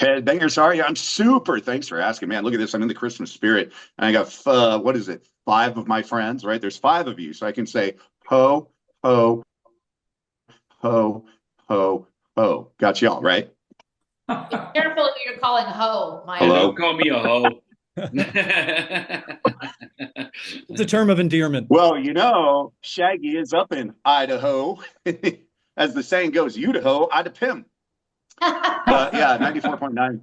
Headbangers, how are you? I'm super. Thanks for asking, man. Look at this. I'm in the Christmas spirit. And I got, what is it? Five of my friends, right? There's five of you. So I can say ho, ho, ho, ho, ho. Got y'all, right? Careful who you're calling hoe, Yeah, Mike. don't Hello? call me a hoe. It's a term of endearment. Well, Shaggy is up in Idaho. As the saying goes, Idaho, Idaho. But yeah, 94.9.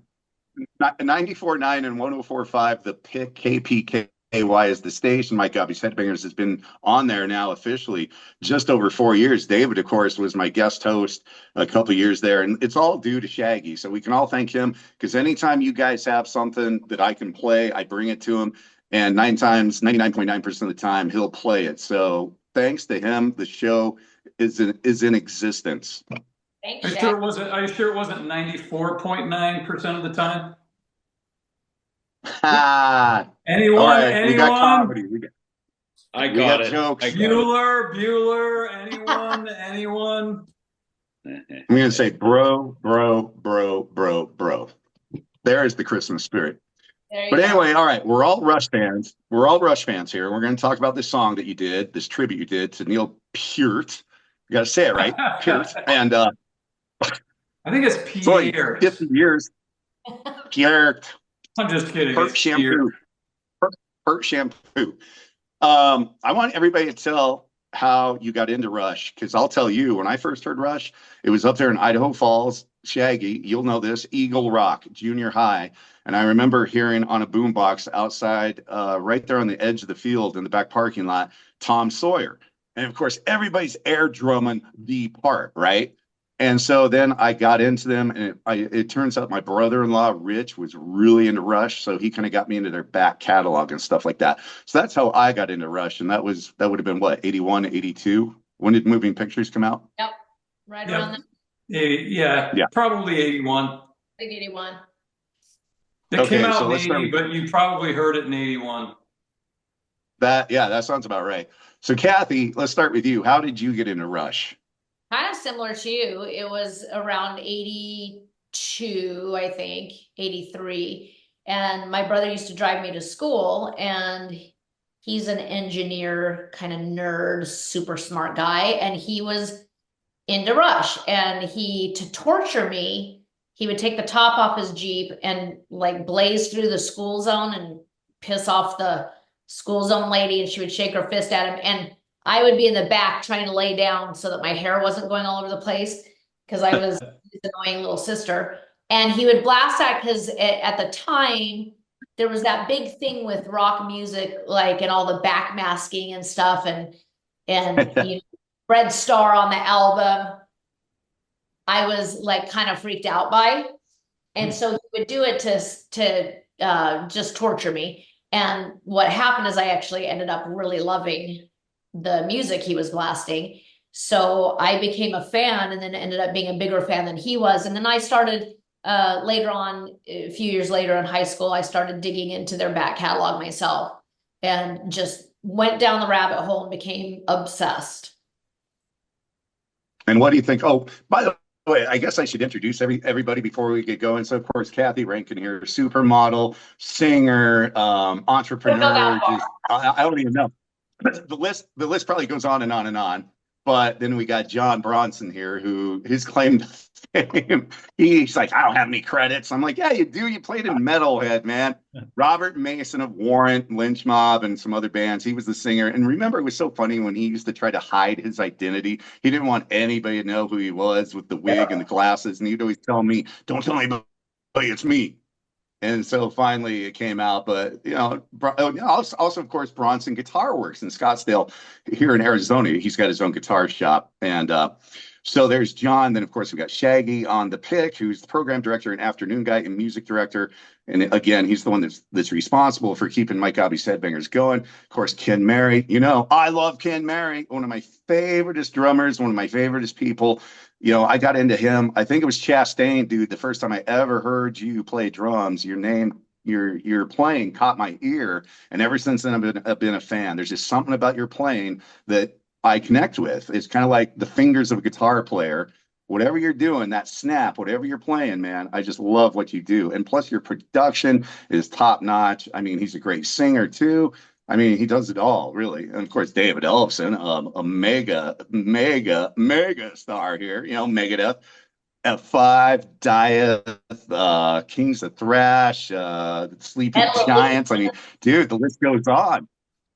94.9 and 104.5, the pick KPKY is the station. Mike Gaube Headbangers has been on there now officially just over 4 years. David, of course, was my guest host a couple years there, and it's all due to Shaggy. So we can all thank him because anytime you guys have something that I can play, I bring it to him, and 99.9% of the time, he'll play it. So thanks to him, the show is in existence. Thanks, Are you Shaq. sure it wasn't? Are you sure it wasn't 94.9% of the time? All Anyone? right, we got Anyone? comedy. I We got got it. jokes. I got Bueller? Anyone? Anyone? I'm going to say bro, bro, bro, bro, bro. There's the Christmas spirit. There you But go. anyway, all right, we're all Rush fans. We're all Rush fans here. We're going to talk about this song that you did, this tribute you did to Neil Peart. You got to say it right, Peart. And I think it's it's only Pierre. 50 years. Peart. I'm just kidding. Peart It's shampoo. Pierre. Peart shampoo. I want everybody to tell how you got into Rush, because I'll tell you, when I first heard Rush, it was up there in Idaho Falls. Shaggy, you'll know this, Eagle Rock, junior high. And I remember hearing on a boombox outside, right there on the edge of the field in the back parking lot, Tom Sawyer. And of course, everybody's air drumming the part, right? And so then I got into them, and it turns out my brother-in-law, Rich, was really into Rush. So he kind of got me into their back catalog and stuff like that. So that's how I got into Rush. And that would have been what, 81, 82? When did Moving Pictures come out? Yep. Right Yep. around Yeah, Yeah. probably 81. I think 81. It Okay, came out so in let's start 80, with but you probably heard it in 81. that sounds about right. So Cathy, let's start with you. How did you get into Rush? Kind of similar to you. It was around 82, I think, 83. And my brother used to drive me to school, and he's an engineer, kind of nerd, super smart guy. And he was into Rush. And to torture me, he would take the top off his Jeep and like blaze through the school zone and piss off the school zone lady, and she would shake her fist at him. And I would be in the back trying to lay down so that my hair wasn't going all over the place because I was his annoying little sister. And he would blast that because at the time there was that big thing with rock music, like, and all the backmasking and stuff, and Red Star on the album. I was like kind of freaked out by, and so he would do it to just torture me. And what happened is I actually ended up really loving the music he was blasting. So I became a fan, and then ended up being a bigger fan than he was. And then I started later on, a few years later in high school, I started digging into their back catalog myself and just went down the rabbit hole and became obsessed. And what do you think? Oh, by the way, I guess I should introduce everybody before we get going. So, of course, Cathy Rankin here, supermodel, singer, entrepreneur. Just I don't even know. The list probably goes on and on and on. But then we got John Bronson here, who his claim to fame, he's like, I don't have any credits. I'm like, yeah, you do. You played in Metalhead, man. Robert Mason of Warrant, Lynch Mob, and some other bands. He was the singer. And remember, it was so funny when he used to try to hide his identity. He didn't want anybody to know who he was with the wig and the glasses. And he'd always tell me, don't tell anybody, it's me. And so finally it came out. But, also, of course, Bronson Guitar Works in Scottsdale here in Arizona. He's got his own guitar shop. And so there's John. Then, of course, we got Shaggy on the pick, who's the program director and afternoon guy and music director. And again, he's the one that's responsible for keeping Mike Gaube's Headbangers going. Of course, Ken Mary. I love Ken Mary, one of my favoriteest drummers, one of my favoriteest people. I got into him. I think it was Chastain, dude. The first time I ever heard you play drums, your playing caught my ear, and ever since then I've been a fan. There's just something about your playing that I connect with. It's kind of like the fingers of a guitar player. whatever you're doing, that snap, whatever you're playing, man, I just love what you do. And plus, your production is top notch. I mean, he's a great singer too. I mean, he does it all, really. And of course, David Ellefson, a mega star here, you know, Megadeth. F5, Dieth, Kings of Thrash, Sleepy Giants. I mean, dude, the list goes on.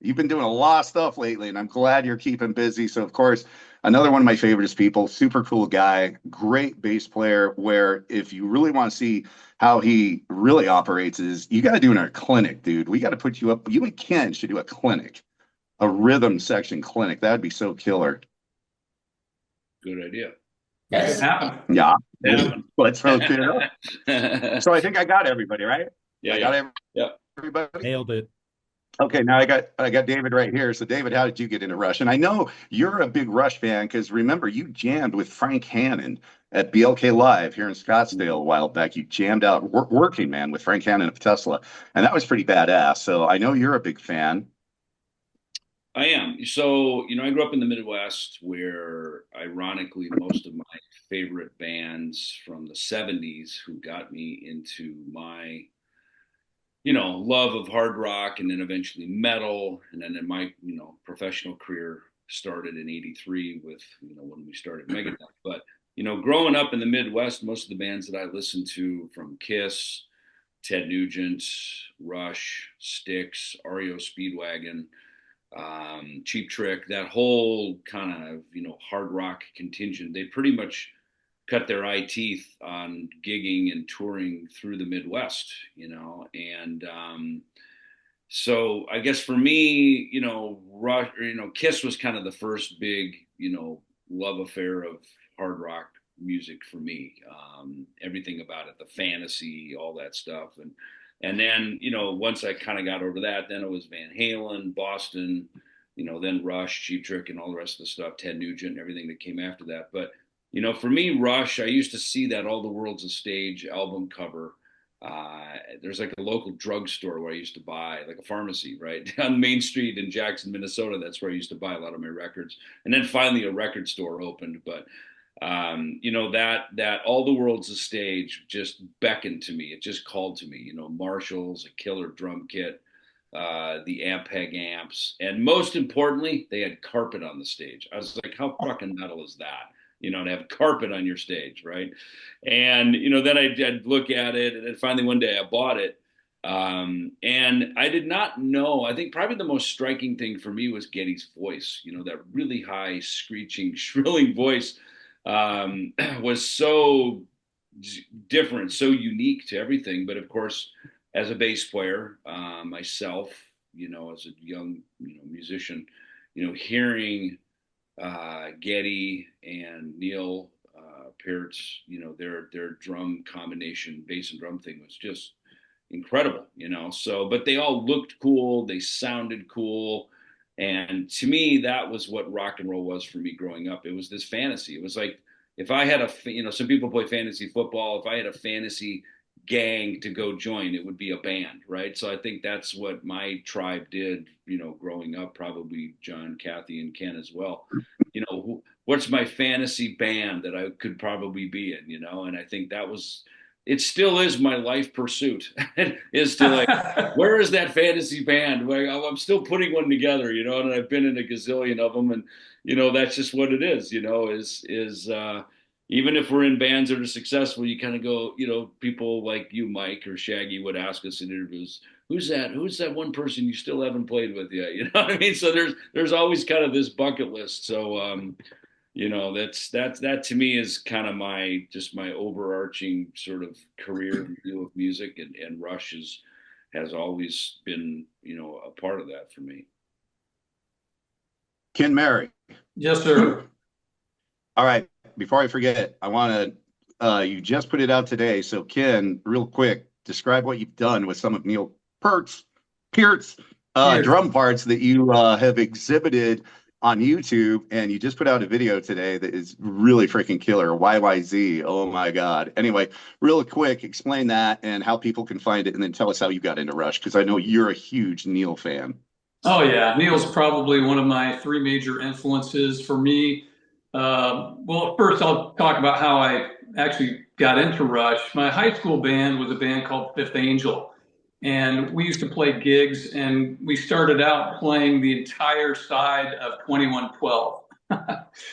You've been doing a lot of stuff lately, and I'm glad you're keeping busy. So, of course, another one of my favorites people, super cool guy, great bass player. Where if you really want to see how he really operates, is you got to do it in a clinic, dude. We got to put you up. You and Ken should do a clinic, a rhythm section clinic. That'd be so killer. Good idea. It happened. Yeah. Yeah. Let's hook it up. So I think I got everybody, right? Yeah, I yeah. got Yeah. everybody. Nailed it. Okay, now I got David right here. So David, how did you get into Rush? And I know you're a big Rush fan because remember you jammed with Frank Hannon at BLK Live here in Scottsdale a while back. You jammed out Working Man with Frank Hannon of Tesla, and that was pretty badass. So I know you're a big fan. I am. So, I grew up in the Midwest where, ironically, most of my favorite bands from the 70s who got me into my, love of hard rock and then eventually metal. And then in my, professional career started in 83 with, when we started Megadeth. But, growing up in the Midwest, most of the bands that I listened to from Kiss, Ted Nugent, Rush, Styx, REO Speedwagon, Cheap Trick, that whole kind of, hard rock contingent, they pretty much cut their eye teeth on gigging and touring through the Midwest, and so I guess for me, Rush, Kiss was kind of the first big, love affair of hard rock music for me. Everything about it, the fantasy, all that stuff, and then, once I kind of got over that, then it was Van Halen, Boston, then Rush, Cheap Trick, and all the rest of the stuff, Ted Nugent, and everything that came after that. But, for me, Rush, I used to see that All the World's a Stage album cover. There's like a local drugstore where I used to buy, like a pharmacy, right? On Main Street in Jackson, Minnesota. That's where I used to buy a lot of my records. And then finally a record store opened. But that All the World's a Stage just beckoned to me. It just called to me. Marshalls, a killer drum kit, the Ampeg amps, and most importantly, they had carpet on the stage. I was like, how fucking metal is that? To have carpet on your stage, right? And then I'd look at it, and then finally one day I bought it. And I did not know. I think probably the most striking thing for me was Geddy's voice. That really high, screeching, shrilling voice. Was so different, so unique to everything. But of course, as a bass player, myself, as a young, musician, hearing Geddy and Neil Peart's, their drum combination, bass and drum thing was just incredible, So, but they all looked cool, they sounded cool. And to me, that was what rock and roll was for me growing up. It was this fantasy. It was like if I had some people play fantasy football. If I had a fantasy gang to go join, it would be a band, right? So I think that's what my tribe did, growing up, probably John, Cathy, and Ken as well. What's my fantasy band that I could probably be in, And I think it still is my life pursuit is to like, where is that fantasy band? I'm still putting one together, and I've been in a gazillion of them. And, that's just what it is, even if we're in bands that are successful, you kind of go, people like you, Mike, or Shaggy would ask us in interviews, who's that one person you still haven't played with yet? You know what I mean? So there's always kind of this bucket list. So, that to me is kind of my overarching sort of career view of music, and Rush has always been, a part of that for me. Ken Mary. Yes, sir. All right. Before I forget, I want to, you just put it out today. So Ken, real quick, describe what you've done with some of Neil Peart's drum parts that you have exhibited on YouTube, and you just put out a video today that is really freaking killer. YYZ. Oh my God. Anyway, real quick, explain that and how people can find it, and then tell us how you got into Rush, because I know you're a huge Neil fan. Oh yeah, Neil's probably one of my three major influences for me. Well, first I'll talk about how I actually got into Rush. My high school band was a band called Fifth Angel, and we used to play gigs, and we started out playing the entire side of 2112.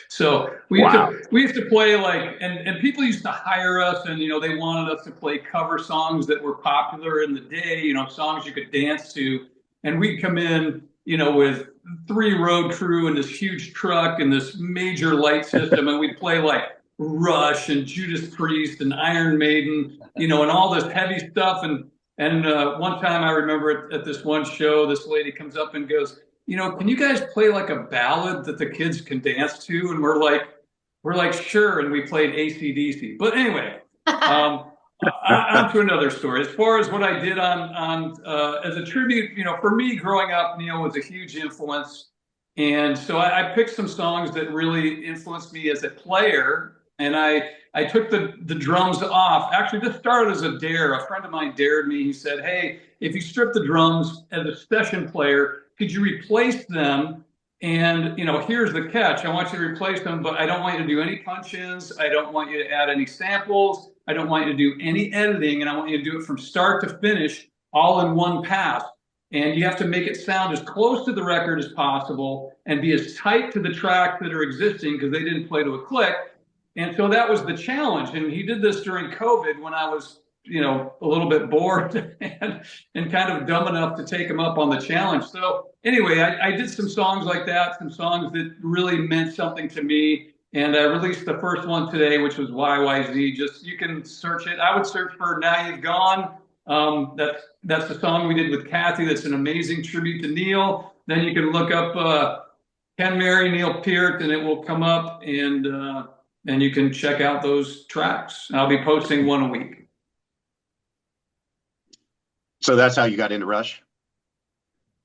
So we used to play like, and people used to hire us, and they wanted us to play cover songs that were popular in the day, songs you could dance to, and we'd come in, with 3 road crew and this huge truck and this major light system, and we'd play like Rush and Judas Priest and Iron Maiden, and all this heavy stuff. And one time I remember at this one show, this lady comes up and goes, can you guys play like a ballad that the kids can dance to? And we're like, sure. And we played AC/DC. But anyway, on to another story. As far as what I did on as a tribute, for me growing up, Neil was a huge influence. And so I picked some songs that really influenced me as a player. And I took the drums off. Actually, this started as a dare. A friend of mine dared me. He said, hey, if you strip the drums as a session player, could you replace them? And, here's the catch. I want you to replace them, but I don't want you to do any punch-ins. I don't want you to add any samples. I don't want you to do any editing. And I want you to do it from start to finish, all in one pass. And you have to make it sound as close to the record as possible and be as tight to the tracks that are existing, because they didn't play to a click. And so that was the challenge. And he did this during COVID when I was, a little bit bored and kind of dumb enough to take him up on the challenge. So anyway, I did some songs like that, some songs that really meant something to me. And I released the first one today, which was YYZ. Just, you can search it. I would search for Now You've Gone. That's the song we did with Cathy. That's an amazing tribute to Neil. Then you can look up Ken Mary, Neil Peart, and it will come up, and you can check out those tracks. I'll be posting one a week. So that's how you got into Rush?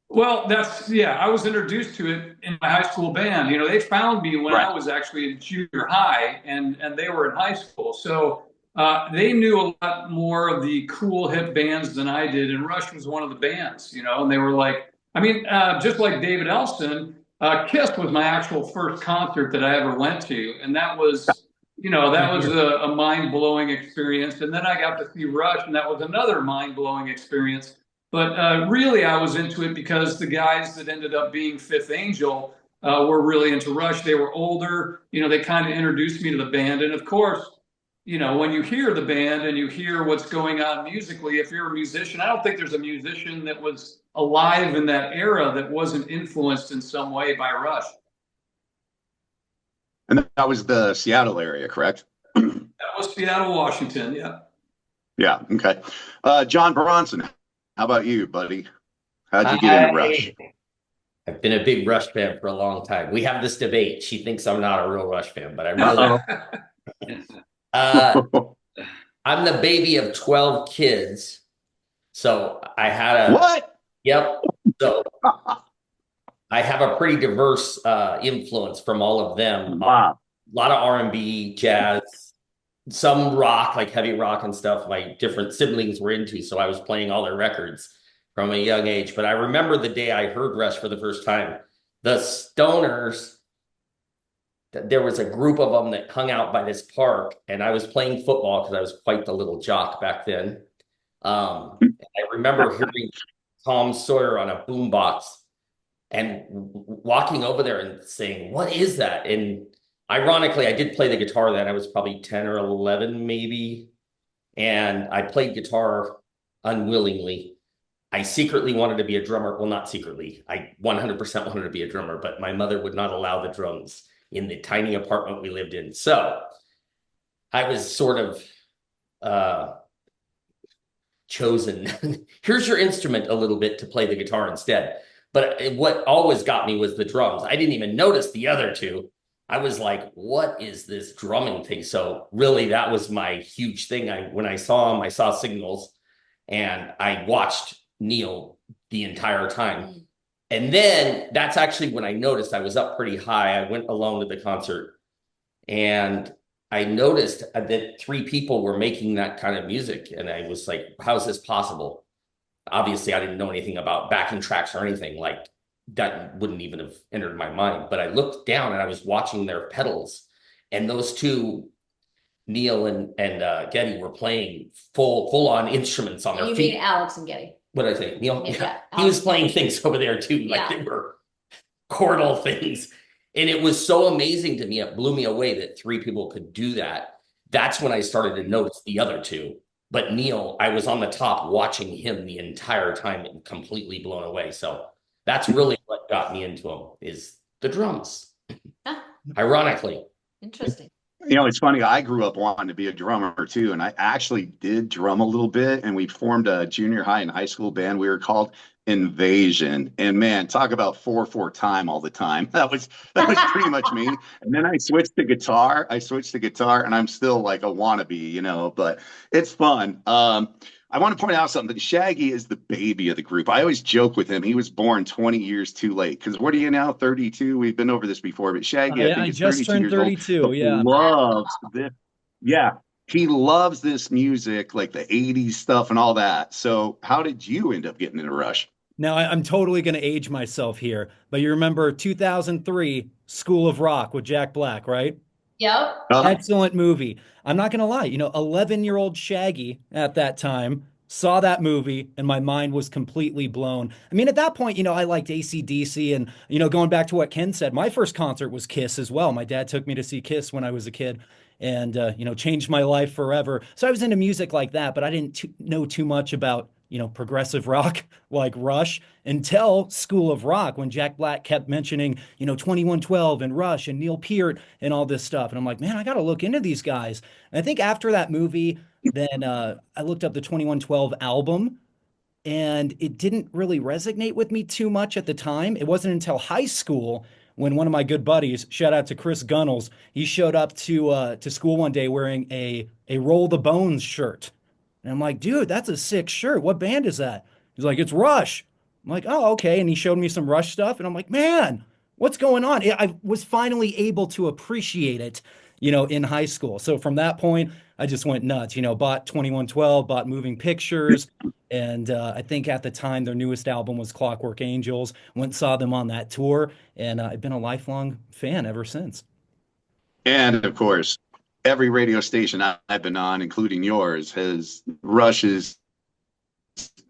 Well, I was introduced to it in my high school band. They found me when I was actually in junior high, and they were in high school. So they knew a lot more of the cool hip bands than I did, and Rush was one of the bands, and they were like, just like David Ellefson, Kiss was my actual first concert that I ever went to, and that was a mind-blowing experience. And then I got to see Rush, and that was another mind-blowing experience. But really, I was into it because the guys that ended up being Fifth Angel were really into Rush. They were older. They kind of introduced me to the band. And of course, when you hear the band and you hear what's going on musically, if you're a musician, I don't think there's a musician that was alive in that era that wasn't influenced in some way by Rush. And that was the Seattle area, correct? That was Seattle, Washington. Yeah. Yeah. Okay. John Bronson, how about you, buddy? How'd you get into Rush? I've been a big Rush fan for a long time. We have this debate. She thinks I'm not a real Rush fan, but I really I'm the baby of 12 kids. So I had What? Yep. So I have a pretty diverse influence from all of them. Wow. A lot of R&B, jazz, some rock, like heavy rock and stuff my different siblings were into. So I was playing all their records from a young age. But I remember the day I heard Rush for the first time. The Stoners, there was a group of them that hung out by this park, and I was playing football because I was quite the little jock back then. I remember hearing Tom Sawyer on a boombox and walking over there and saying, what is that? And ironically, I did play the guitar then. I was probably 10 or 11 maybe. And I played guitar unwillingly. I secretly wanted to be a drummer. Well, not secretly. I 100% wanted to be a drummer, but my mother would not allow the drums in the tiny apartment we lived in. So I was sort of chosen. Here's your instrument a little bit to play the guitar instead. But what always got me was the drums. I didn't even notice the other two. I was like, what is this drumming thing? So really, that was my huge thing. When I saw him, I saw Signals, and I watched Neil the entire time. And then that's actually when I noticed I was up pretty high. I went alone to the concert, and I noticed that 3 people were making that kind of music. And I was like, how is this possible? Obviously, I didn't know anything about backing tracks or anything. Like, that wouldn't even have entered my mind. But I looked down and I was watching their pedals, And those two, Neil and Getty, were playing full on instruments on their You feet. mean Alex and Getty? What did I say? Neil? Yeah, Yeah. He Alex was playing and Getty. things over there too, like Yeah. they were chordal things. And it was so amazing to me. It blew me away that three people could do that. That's when I started to notice the other two. But Neil, I was on the top watching him the entire time and completely blown away. So that's really what got me into him, is the drums. Huh. Ironically. Interesting. You know, it's funny. I grew up wanting to be a drummer too, and I actually did drum a little bit. And we formed a junior high and high school band. We were called Invasion. And man, talk about 4/4 time all the time. That was pretty much me. And then I switched to guitar. And I'm still like a wannabe, you know. But it's fun. I want to point out something. Shaggy is the baby of the group. I always joke with him. He was born 20 years too late. Because what are you now? 32? We've been over this before. But Shaggy, I think, I is just 32 turned years old. 32. But Yeah. loves this. Yeah. He loves this music, like the 80s stuff and all that. So how did you end up getting into Rush? Now I'm totally going to age myself here, but you remember 2003 School of Rock with Jack Black, right? Yep. Excellent movie. I'm not going to lie, 11-year-old Shaggy at that time saw that movie and my mind was completely blown. I mean, at that point, I liked AC/DC and, going back to what Ken said, my first concert was Kiss as well. My dad took me to see Kiss when I was a kid and, changed my life forever. So I was into music like that, but I didn't know too much about, progressive rock like Rush until School of Rock when Jack Black kept mentioning, 2112 and Rush and Neil Peart and all this stuff. And I'm like, man, I got to look into these guys. And I think after that movie, then I looked up the 2112 album and it didn't really resonate with me too much at the time. It wasn't until high school when one of my good buddies, shout out to Chris Gunnels, he showed up to school one day wearing a Roll the Bones shirt. And I'm like, dude, that's a sick shirt. What band is that? He's like, it's Rush. I'm like, oh, okay. And he showed me some Rush stuff. And I'm like, man, what's going on? I was finally able to appreciate it, in high school. So from that point, I just went nuts, bought 2112, bought Moving Pictures. And I think at the time, their newest album was Clockwork Angels. Went and saw them on that tour. And I've been a lifelong fan ever since. And of course, every radio station I've been on, including yours, has Rush's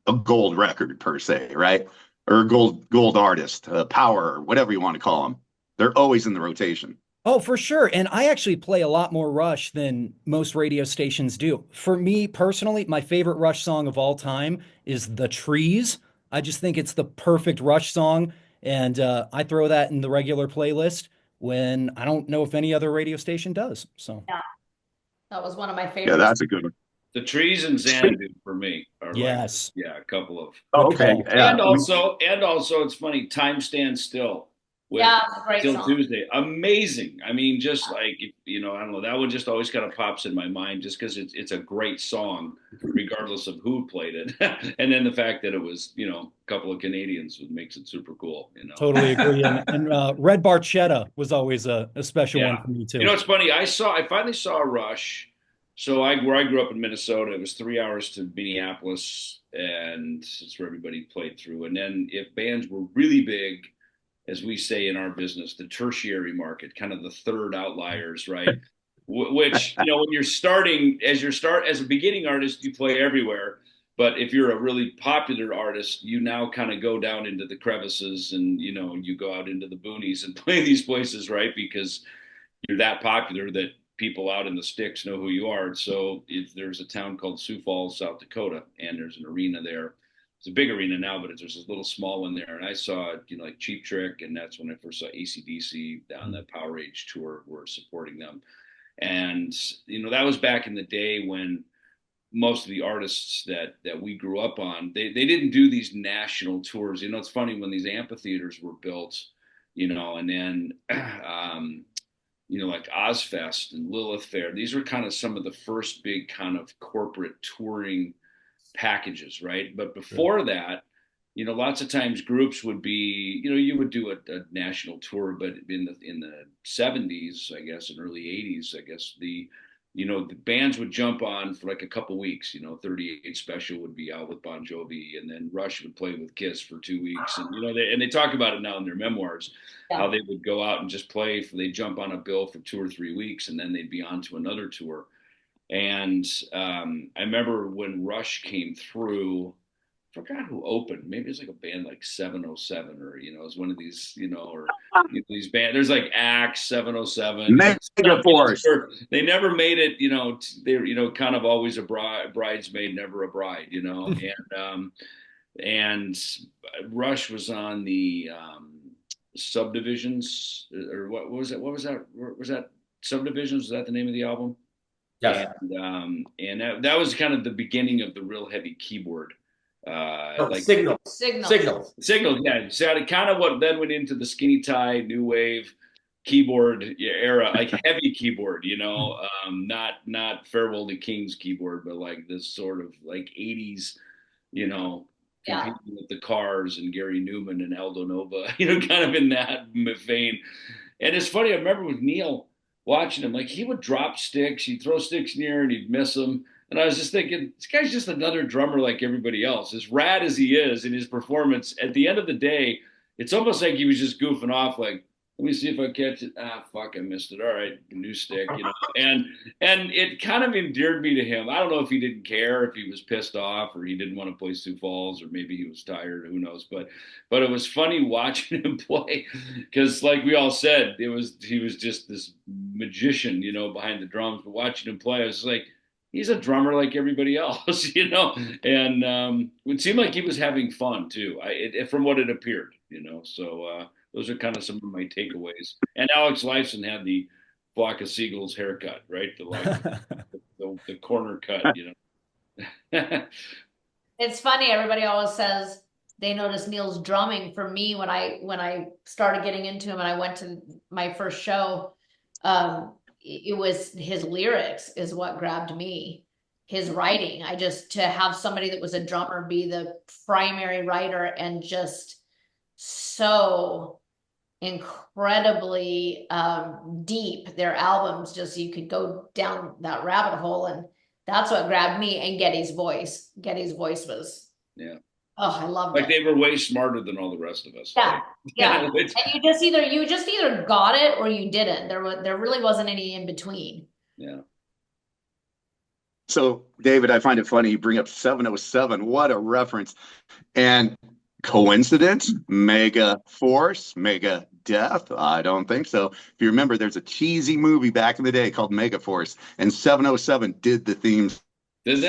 a gold record per se, right? Or gold artist, power, whatever you want to call them. They're always in the rotation. Oh, for sure. And I actually play a lot more Rush than most radio stations do. For me personally, my favorite Rush song of all time is The Trees. I just think it's the perfect Rush song. And I throw that in the regular playlist when I don't know if any other radio station does. So, Yeah. That was one of my Yeah, favorites. that's a good one. The Trees and Xanadu for me are yes. like, a couple of. Oh, okay. call. Yeah. And also, it's funny. Time Stands Still with Yeah, it's a great Till song. Tuesday. Amazing. I mean, just like I don't know. That one just always kind of pops in my mind, just because it's a great song, regardless of who played it. And then the fact that it was a couple of Canadians makes it super cool. Totally agree. And Red Barchetta was always a special Yeah. one for me too. It's funny. I finally saw Rush. So where I grew up in Minnesota, it was 3 hours to Minneapolis, and it's where everybody played through. And then if bands were really big, as we say in our business, the tertiary market, kind of the third outliers, right? Which when you're starting, as a beginning artist, you play everywhere. But if you're a really popular artist, you now kind of go down into the crevices, and you go out into the boonies and play these places, right? Because you're that popular that people out in the sticks know who you are. So if there's a town called Sioux Falls, South Dakota, and there's an arena there. It's a big arena now, but there's this little small one there. And I saw, like Cheap Trick, and that's when I first saw AC/DC down that Power Age tour. We're supporting them. And, that was back in the day when most of the artists that we grew up on, they didn't do these national tours. It's funny when these amphitheaters were built, and then like Ozfest and Lilith Fair. These were kind of some of the first big kind of corporate touring packages, right? But before that, lots of times groups would be, you would do a national tour, but in the 70s, I guess, and early 80s, I guess, the the bands would jump on for like a couple weeks. 38 Special would be out with Bon Jovi, and then Rush would play with Kiss for 2 weeks. And they talk about it now in their memoirs, how they would go out and just play. They'd jump on a bill for 2 or 3 weeks, and then they'd be on to another tour. And I remember when Rush came through. I forgot who opened. Maybe it was like a band like 707, or it was one of these, or these bands. There's like Axe, 707, Mega Force. They never made it. They're kind of always a bridesmaid, never a bride. And Rush was on the Subdivisions, or what was it? What was that? Was that Subdivisions? Was that the name of the album? Yes. And that was kind of the beginning of the real heavy keyboard. Like Signals. Yeah. So it kind of what then went into the skinny tie, new wave keyboard era, like heavy keyboard, not Farewell to King's keyboard, but like this sort of like 80s, competing with the Cars and Gary Newman and Aldo Nova, kind of in that vein. And it's funny, I remember with Neil watching him, like he would drop sticks, he'd throw sticks near and he'd miss them. And I was just thinking, this guy's just another drummer like everybody else. As rad as he is in his performance, at the end of the day, it's almost like he was just goofing off, like, let me see if I catch it. Fuck, I missed it. All right, new stick, And it kind of endeared me to him. I don't know if he didn't care, if he was pissed off, or he didn't want to play Sioux Falls, or maybe he was tired. Who knows? But it was funny watching him play, because like we all said, he was just this magician, behind the drums. But watching him play, I was like, he's a drummer like everybody else, and it seemed like he was having fun too, from what it appeared, so those are kind of some of my takeaways. And Alex Lifeson had the Flock of Seagulls haircut, right? The corner cut, It's funny, everybody always says they notice Neil's drumming. For me, when I started getting into him and I went to my first show, it was his lyrics is what grabbed me, his writing. To have somebody that was a drummer be the primary writer and just so incredibly deep, their albums, just you could go down that rabbit hole, and that's what grabbed me. And Geddy's voice was, I loved it. Like they were way smarter than all the rest of us. Yeah. And you just either got it or you didn't. There really wasn't any in between. Yeah. So, David, I find it funny you bring up 707. What a reference. And coincidence? Mega Force? Mega Death? I don't think so. If you remember, there's a cheesy movie back in the day called Mega Force, and 707 did the theme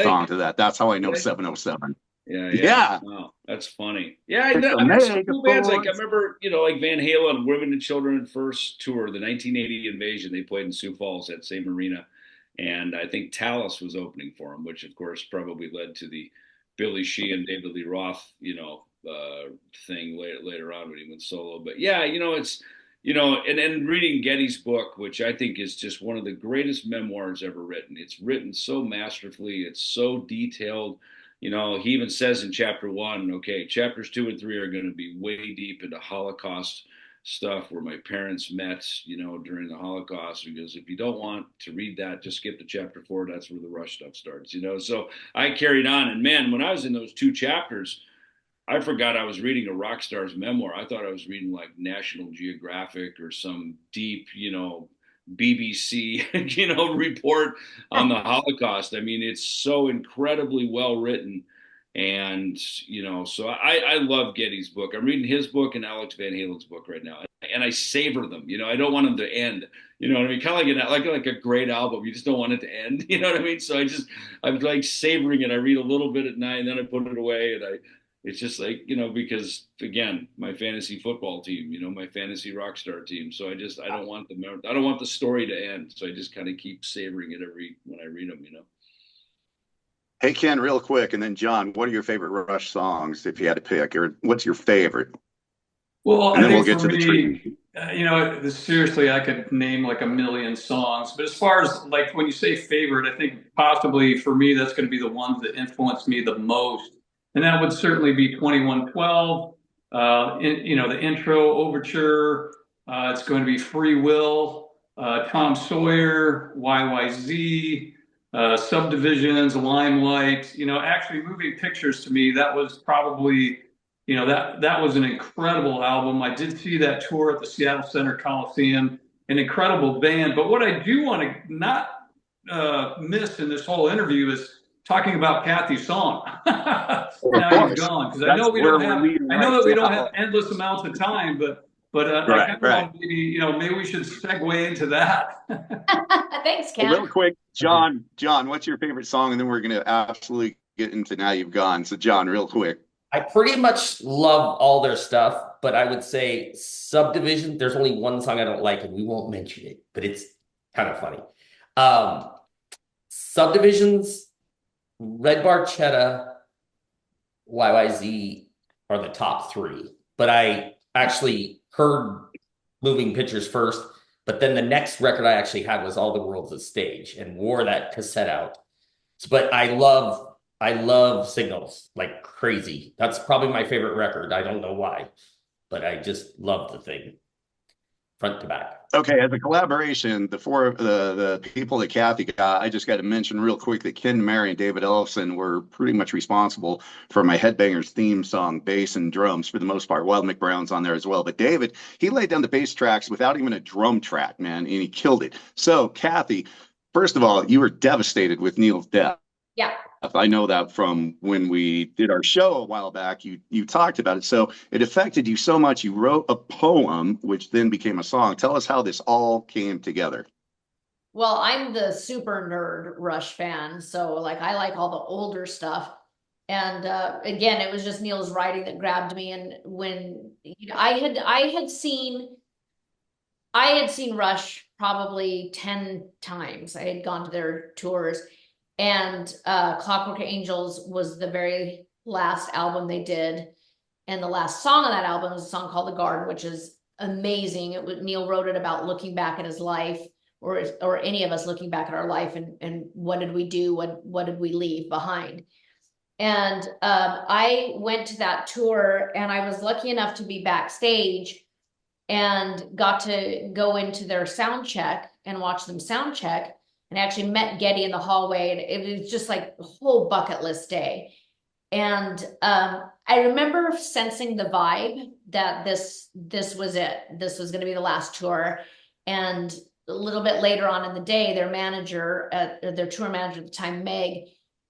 song to that. That's how I know 707. Yeah. Wow, that's funny. Yeah, I mean, some cool bands, like I remember, like Van Halen, Women and Children first tour, the 1980 Invasion. They played in Sioux Falls at same arena, and I think Talus was opening for them, which of course probably led to the Billy Sheehan, David Lee Roth, thing later on when he went solo. But yeah, it's and reading Geddy's book, which I think is just one of the greatest memoirs ever written. It's written so masterfully. It's so detailed. He even says in chapter 1, okay, chapters 2 and 3 are going to be way deep into Holocaust stuff, where my parents met, during the Holocaust, because if you don't want to read that, just skip to chapter 4. That's where the Rush stuff starts, So I carried on. And man, when I was in those 2 chapters, I forgot I was reading a rock star's memoir. I thought I was reading like National Geographic or some deep, BBC, report on the Holocaust. I mean, it's so incredibly well written. And, so I love Geddy's book. I'm reading his book and Alex Van Halen's book right now. And I savor them. I don't want them to end. You know what I mean? Kind of like a great album. You just don't want it to end. You know what I mean? So I'm like savoring it. I read a little bit at night and then I put it away, and it's just like, because again, my fantasy football team, my fantasy rock star team. So I don't want the story to end. So I just kind of keep savoring it when I read them, Hey, Ken, real quick. And then John, what are your favorite Rush songs if you had to pick, or what's your favorite? Well, and I then we'll think get for to the tree. Seriously, I could name like a million songs. But as far as like when you say favorite, I think possibly for me, that's going to be the ones that influenced me the most. And that would certainly be 2112, the intro overture. It's going to be Free Will. Tom Sawyer, YYZ, Subdivisions, Limelight. Actually, moving pictures to me, that was probably, that was an incredible album. I did see that tour at the Seattle Center Coliseum, an incredible band. But what I do want to not miss in this whole interview is talking about Cathy's song. Of Now you've course. gone, because I That's know we where don't we're have. leading I know right that we don't now. have endless amounts of time, but I Right, kind of right. want maybe we should segue into that. Thanks, Well, real Ken. quick, John, what's your favorite song? And then we're going to absolutely get into Now You've Gone. So, John, real quick. I pretty much love all their stuff, but I would say Subdivision, there's only one song I don't like, and we won't mention it, but it's kind of funny. Subdivisions, Red Barchetta, YYZ are the top three. But I actually heard Moving Pictures first, but then the next record I actually had was All the World's a Stage and wore that cassette out. But I love Signals like crazy. That's probably my favorite record. I don't know why, but I just love the thing front to back. Okay, as a collaboration, the people that Cathy got, I just got to mention real quick that Ken Mary and David Ellefson were pretty much responsible for my Headbangers theme song, bass and drums for the most part. Wild McBrown's on there as well. But David, he laid down the bass tracks without even a drum track, man, and he killed it. So, Cathy, first of all, you were devastated with Neil's death. Yeah. I know that from when we did our show a while back, you talked about it. So it affected you so much. You wrote a poem, which then became a song. Tell us how this all came together. Well, I'm the super nerd Rush fan, so like I like all the older stuff. And again, it was just Neil's writing that grabbed me. And when I had seen Rush probably 10 times. I had gone to their tours. And Clockwork Angels was the very last album they did. And the last song on that album was a song called The Garden, which is amazing. Neil wrote it about looking back at his life, or any of us looking back at our life, and what did we do? What did we leave behind? And I went to that tour, and I was lucky enough to be backstage and got to go into their sound check and watch them sound check. And I actually met Geddy in the hallway, and it was just like a whole bucket list day. And I remember sensing the vibe that this was it. This was going to be the last tour. And a little bit later on in the day, their tour manager at the time, Meg,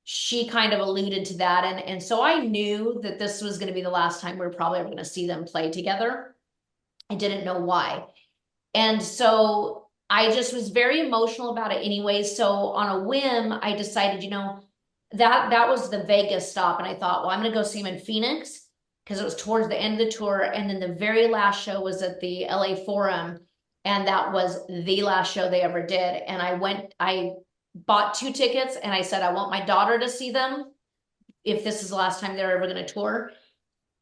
she kind of alluded to that. And so I knew that this was going to be the last time we were probably ever going to see them play together. I didn't know why. And so I just was very emotional about it anyway. So on a whim, I decided, that was the Vegas stop. And I thought, well, I'm going to go see him in Phoenix, because it was towards the end of the tour. And then the very last show was at the LA Forum. And that was the last show they ever did. And I bought 2 tickets, and I said, I want my daughter to see them if this is the last time they're ever going to tour.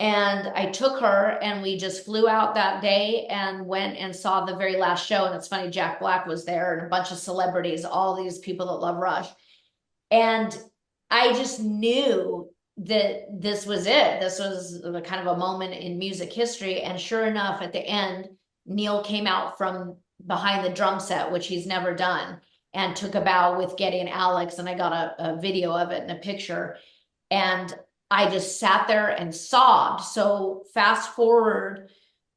And I took her, and we just flew out that day and went and saw the very last show. And it's funny, Jack Black was there, and a bunch of celebrities, all these people that love Rush. And I just knew that this was it. This was kind of a moment in music history. And sure enough, at the end, Neil came out from behind the drum set, which he's never done, and took a bow with Geddy and Alex. And I got a video of it and a picture. And I just sat there and sobbed. So fast forward,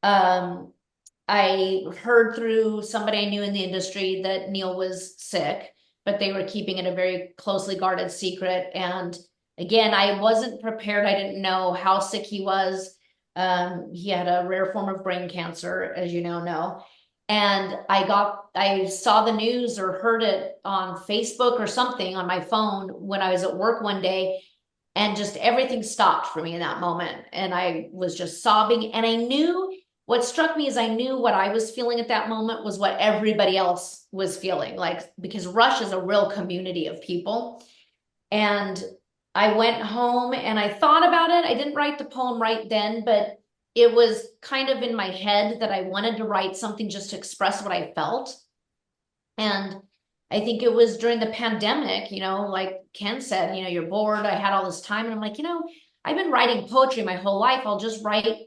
I heard through somebody I knew in the industry that Neil was sick, but they were keeping it a very closely guarded secret. And again, I wasn't prepared. I didn't know how sick he was. He had a rare form of brain cancer, as you know. And I saw the news or heard it on Facebook or something on my phone when I was at work one day. And just everything stopped for me in that moment. And I was just sobbing. And I knew, what struck me is I knew what I was feeling at that moment was what everybody else was feeling. Like, because Rush is a real community of people. And I went home and I thought about it. I didn't write the poem right then, but it was kind of in my head that I wanted to write something just to express what I felt. And I think it was during the pandemic, like Ken said, you're bored. I had all this time, and I'm like, I've been writing poetry my whole life. I'll just write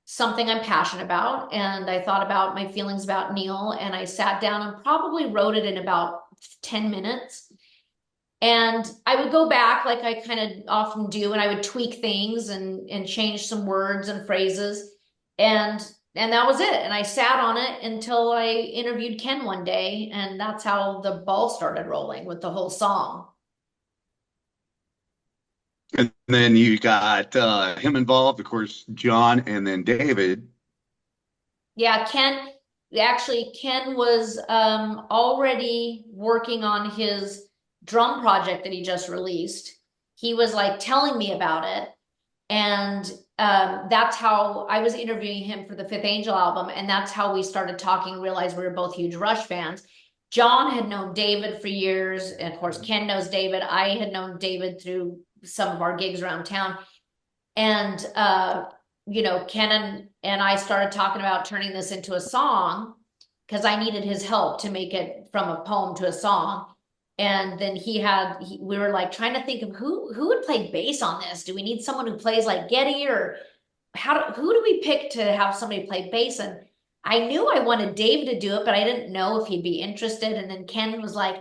something I'm passionate about. And I thought about my feelings about Neil, and I sat down and probably wrote it in about 10 minutes. And I would go back like I kind of often do, and I would tweak things and change some words and phrases. And that was it. And I sat on it until I interviewed Ken one day, and that's how the ball started rolling with the whole song. And then you got him involved, of course, John, and then David. Yeah, Ken was already working on his drum project that he just released. He was like telling me about it. And that's how I was interviewing him for the Fifth Angel album. And that's how we started talking, realized we were both huge Rush fans. John had known David for years. And of course, Ken knows David. I had known David through some of our gigs around town. And, Ken and I started talking about turning this into a song because I needed his help to make it from a poem to a song. And then we were like trying to think of who would play bass on this. Do we need someone who plays like Geddy, or who do we pick to have somebody play bass? And I knew I wanted Dave to do it, but I didn't know if he'd be interested. And then Ken was like,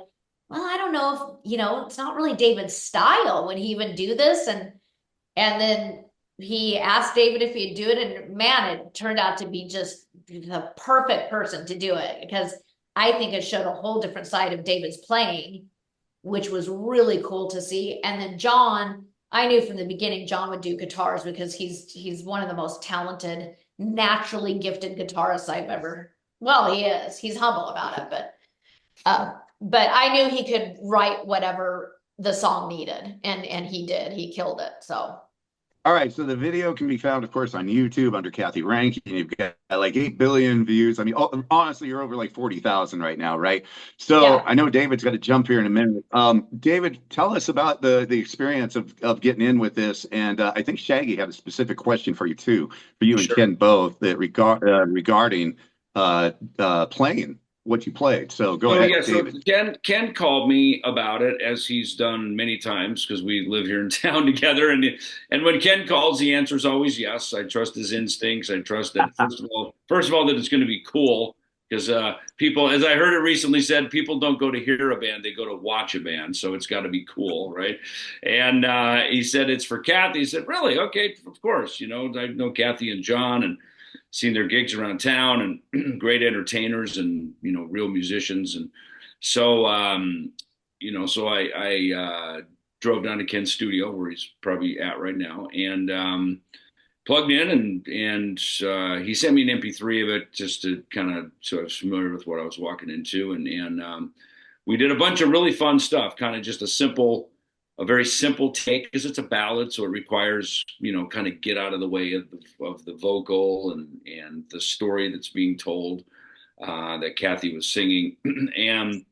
well, I don't know if, it's not really David's style. Would he even do this? And then he asked David if he'd do it. And man, it turned out to be just the perfect person to do it, because I think it showed a whole different side of David's playing, which was really cool to see. And then John, I knew from the beginning John would do guitars because he's one of the most talented, naturally gifted guitarists I've ever. Well, he is. He's humble about it, but I knew he could write whatever the song needed, and he did. He killed it. So. All right, so the video can be found, of course, on YouTube under Cathy Rankin. You've got like 8 billion views. I mean, honestly, you're over like 40,000 right now, right? So Yeah. I know David's got to jump here in a minute. David, tell us about the experience of getting in with this. And I think Shaggy had a specific question for you too, for you and Sure. Ken both, that regarding playing what you played. So go ahead, Yeah, so David. Ken called me about it, as he's done many times because we live here in town together. And when Ken calls, the answer is always yes. I trust his instincts. I trust that first of all that it's going to be cool, because people, as I heard it recently said, people don't go to hear a band, they go to watch a band. So it's got to be cool, right? And he said it's for Cathy. He said, really? Okay, of course. I know Cathy and John, and seen their gigs around town, and great entertainers, and real musicians. And so so I drove down to Ken's studio, where he's probably at right now, and plugged in, and he sent me an MP3 of it just to kind of, so I was familiar with what I was walking into. And we did a bunch of really fun stuff, kind of just a very simple take, because it's a ballad, so it requires kind of get out of the way of the vocal and the story that's being told, that Cathy was singing. And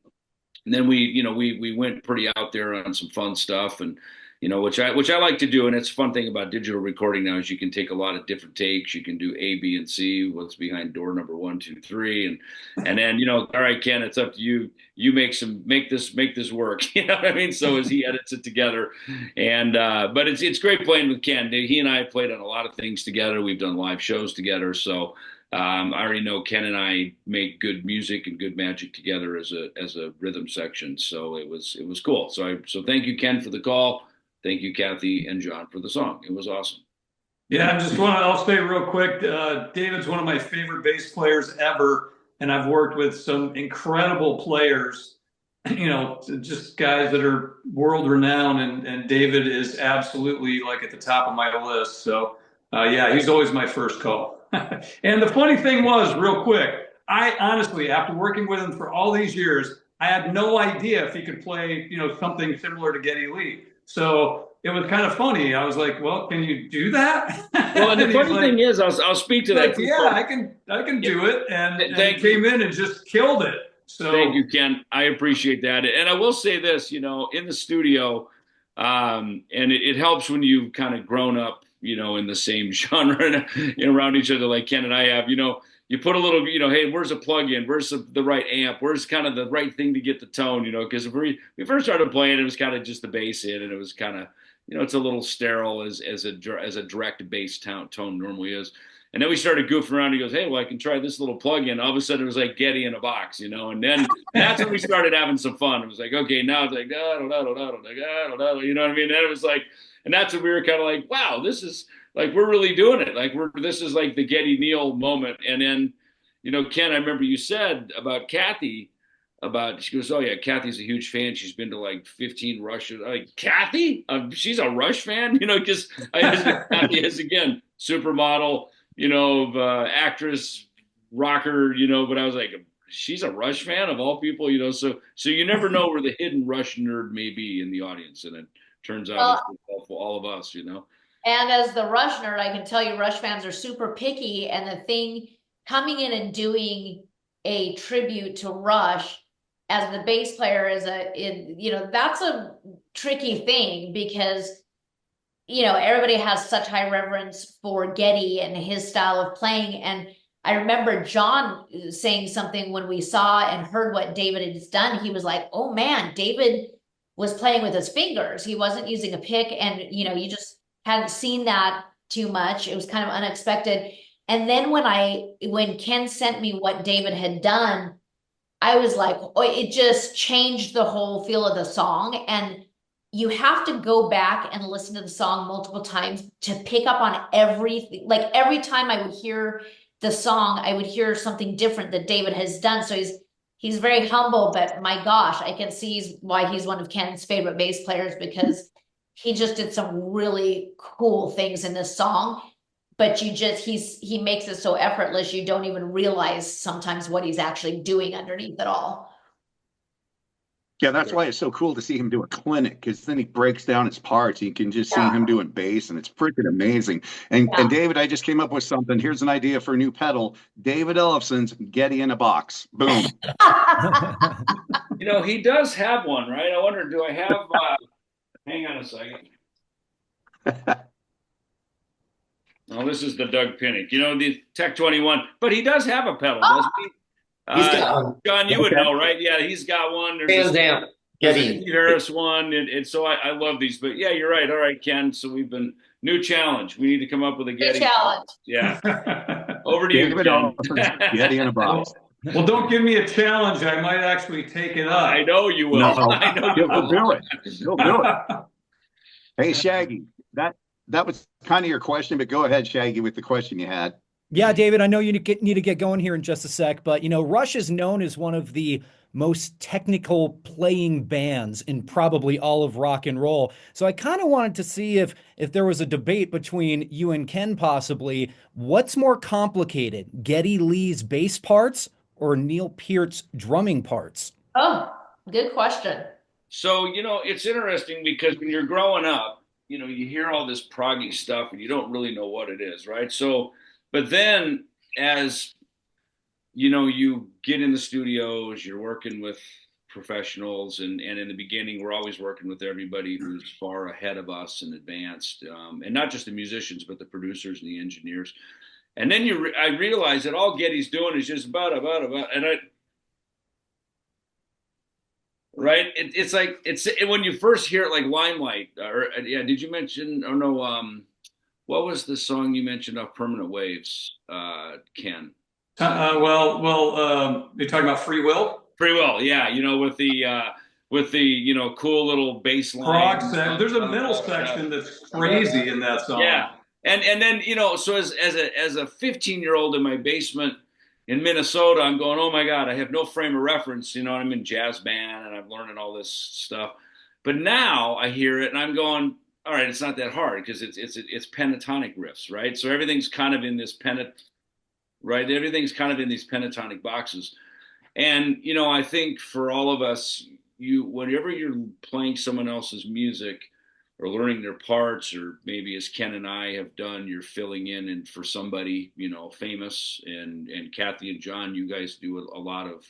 then we went pretty out there on some fun stuff, and which I like to do. And it's a fun thing about digital recording now is you can take a lot of different takes. You can do A, B, and C. What's behind door number 1, 2, 3, and then all right, Ken, it's up to you. You make this work. You know what I mean? So as he edits it together, and but it's great playing with Ken. He and I have played on a lot of things together. We've done live shows together. So I already know Ken and I make good music and good magic together as a rhythm section. So it was cool. So thank you, Ken, for the call. Thank you, Cathy and John, for the song. It was awesome. Yeah, I'll say real quick, David's one of my favorite bass players ever, and I've worked with some incredible players, just guys that are world renowned, and David is absolutely like at the top of my list. So yeah, he's always my first call. And the funny thing was, real quick, I honestly, after working with him for all these years, I had no idea if he could play, something similar to Geddy Lee. So it was kind of funny. I was like, "Well, can you do that?" Well, and the funny thing is, I'll speak to that. Yeah, I can do it, and he came in and just killed it. So thank you, Ken. I appreciate that. And I will say this, in the studio, and it helps when you've kind of grown up, in the same genre and around each other, like Ken and I have. You put a little, hey, where's a plug-in? Where's the right amp? Where's kind of the right thing to get the tone? Because we first started playing, it was kind of just the bass in, and it was kind of it's a little sterile as a direct bass tone normally is. And then we started goofing around. He goes, "Hey, well, I can try this little plug-in." All of a sudden, it was like Getty in a box, And then that's when we started having some fun. It was like, okay, now it's like, you know what I mean? Then it was like, and that's when we were kind of like, wow, this is like we're really doing it. Like this is like the Getty Neal moment. And then, Ken, I remember you said about Cathy. She goes, "Oh yeah, Cathy's a huge fan. She's been to like 15 Rush." Like, Cathy, she's a Rush fan, because Cathy is, again, supermodel, actress, rocker, but I was like, she's a Rush fan of all people, so you never know where the hidden Rush nerd may be in the audience, and it turns out it's for all of us, And as the Rush nerd, I can tell you Rush fans are super picky, and the thing coming in and doing a tribute to Rush as the bass player that's a tricky thing because everybody has such high reverence for Getty and his style of playing. And I remember John saying something when we saw and heard what David has done. He was like, "Oh man, David was playing with his fingers. He wasn't using a pick." And you just hadn't seen that too much. It was kind of unexpected. And then when Ken sent me what David had done, I was like, oh, it just changed the whole feel of the song. And you have to go back and listen to the song multiple times to pick up on everything. Like every time I would hear the song, I would hear something different that David has done. So he's very humble, but my gosh, I can see why he's one of Ken's favorite bass players, because he just did some really cool things in this song. But he makes it so effortless, you don't even realize sometimes what he's actually doing underneath it all. Yeah, that's why it's so cool to see him do a clinic, because then he breaks down his parts. You can just see him doing bass, and it's freaking amazing. And David, I just came up with something. Here's an idea for a new pedal. David Ellefson's Getty in a Box. Boom. He does have one, right? I wonder, do I have hang on a second. Oh, this is the Doug Pinnick, the Tech 21, but he does have a pedal, doesn't he? He's got one. John, you would know, right? Yeah, he's got one. Hands down. There's a Steve Harris one, and so I love these. But yeah, you're right. All right, Ken. So we've been new challenge. We need to come up with a Getty challenge. Yeah. Over to you, Ken. Getty in a Box. Well, don't give me a challenge. I might actually take it up. I know you will. No, I know you he'll will. do it. He'll do it. Hey, Shaggy, that was kind of your question, but go ahead, Shaggy, with the question you had. Yeah, David, I know you need to get going here in just a sec, but Rush is known as one of the most technical playing bands in probably all of rock and roll. So I kind of wanted to see if there was a debate between you and Ken possibly. What's more complicated, Geddy Lee's bass parts or Neil Peart's drumming parts? Oh, good question. So, it's interesting because when you're growing up, you hear all this proggy stuff and you don't really know what it is, right? So, but then as you get in the studios, you're working with professionals, and in the beginning, we're always working with everybody who's far ahead of us and advanced, and not just the musicians, but the producers and the engineers. And then I realized that all Geddy's doing is just about, and right? It's like when you first hear it, like Limelight, did you mention? Oh no, what was the song you mentioned off Permanent Waves, Ken? You're talking about Free Will? Free Will, yeah. With the cool little bass line. There's a middle section that's crazy in that song. Yeah, and then so as a 15-year-old in my basement in Minnesota, I'm going, oh my God, I have no frame of reference. I'm in jazz band and I'm learning all this stuff. But now I hear it and I'm going, all right, it's not that hard because it's pentatonic riffs, right? So everything's kind of in this right? Everything's kind of in these pentatonic boxes. And, I think for all of us, whenever you're playing someone else's music or learning their parts, or maybe as Ken and I have done, you're filling in and for somebody, famous, and Cathy and John, you guys do a lot of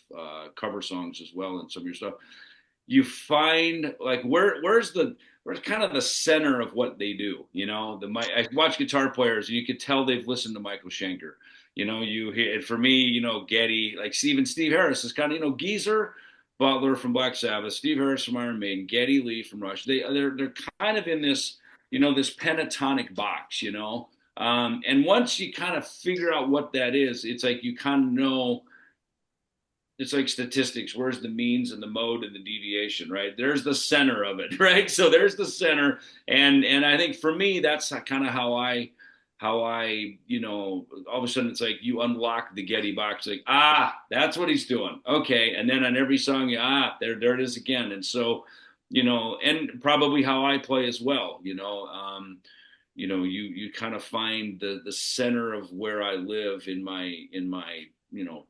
cover songs as well and some of your stuff. You find like where's kind of the center of what they do. I watch guitar players and you could tell they've listened to Michael Schenker. You hear, and for me, Geddy, like Steve Harris is kind of, Geezer Butler from Black Sabbath, Steve Harris from Iron Maiden, Geddy Lee from Rush. They're kind of in this this pentatonic box, and once you kind of figure out what that is, it's like you kind of know. It's like statistics. Where's the means and the mode and the deviation, right? There's the center of it, right? So there's the center, and I think for me, that's kind of how I, all of a sudden it's like you unlock the Getty box, like that's what he's doing, okay, and then on every song, there it is again, and so, and probably how I play as well, you kind of find the center of where I live in my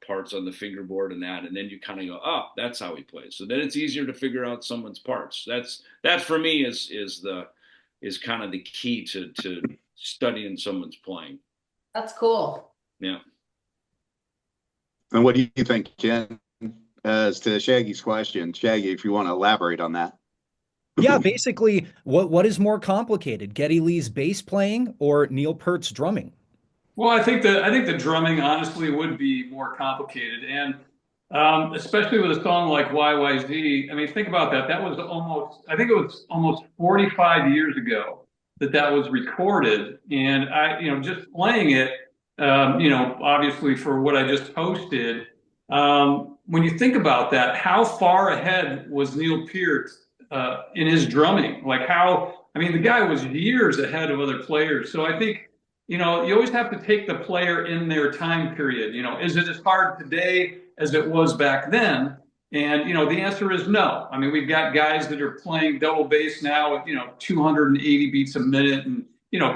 parts on the fingerboard and that, and then you kind of go, that's how he plays. So then it's easier to figure out someone's parts. That for me is kind of the key to studying someone's playing. That's cool. Yeah. And what do you think, Ken, as to Shaggy's question? Shaggy, if you want to elaborate on that. Yeah, basically, what is more complicated, Geddy Lee's bass playing or Neil Peart's drumming? Well, I think the drumming honestly would be more complicated, and especially with a song like YYZ. I mean, think about that. That was I think it was almost 45 years ago that was recorded, and just playing it, obviously for what I just posted. When you think about that, how far ahead was Neil Peart in his drumming? Like the guy was years ahead of other players. So I think. You always have to take the player in their time period. Is it as hard today as it was back then? And, the answer is no. I mean, we've got guys that are playing double bass now with, 280 beats a minute and,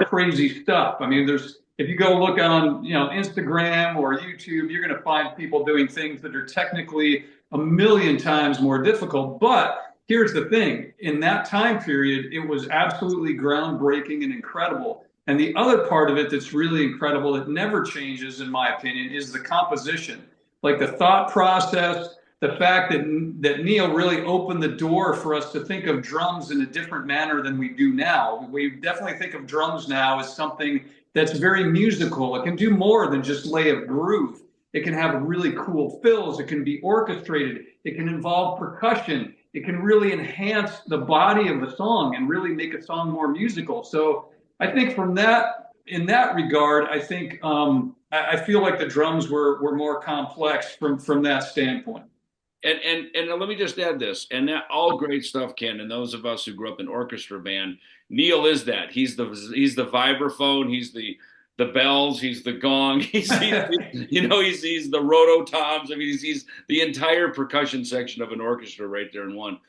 crazy stuff. I mean, if you go look on, Instagram or YouTube, you're going to find people doing things that are technically a million times more difficult. But here's the thing. In that time period, it was absolutely groundbreaking and incredible. And the other part of it that's really incredible that never changes, in my opinion, is the composition. Like the thought process, the fact that Neil really opened the door for us to think of drums in a different manner than we do now. We definitely think of drums now as something that's very musical. It can do more than just lay a groove. It can have really cool fills. It can be orchestrated. It can involve percussion. It can really enhance the body of the song and really make a song more musical. So I think in that regard, I think I feel like the drums were more complex from that standpoint. And let me just add this, and that all great stuff, Ken. And those of us who grew up in orchestra band, Neil is that. He's the vibraphone. He's the bells. He's the gong. He's the rototoms. I mean, he's the entire percussion section of an orchestra right there in one.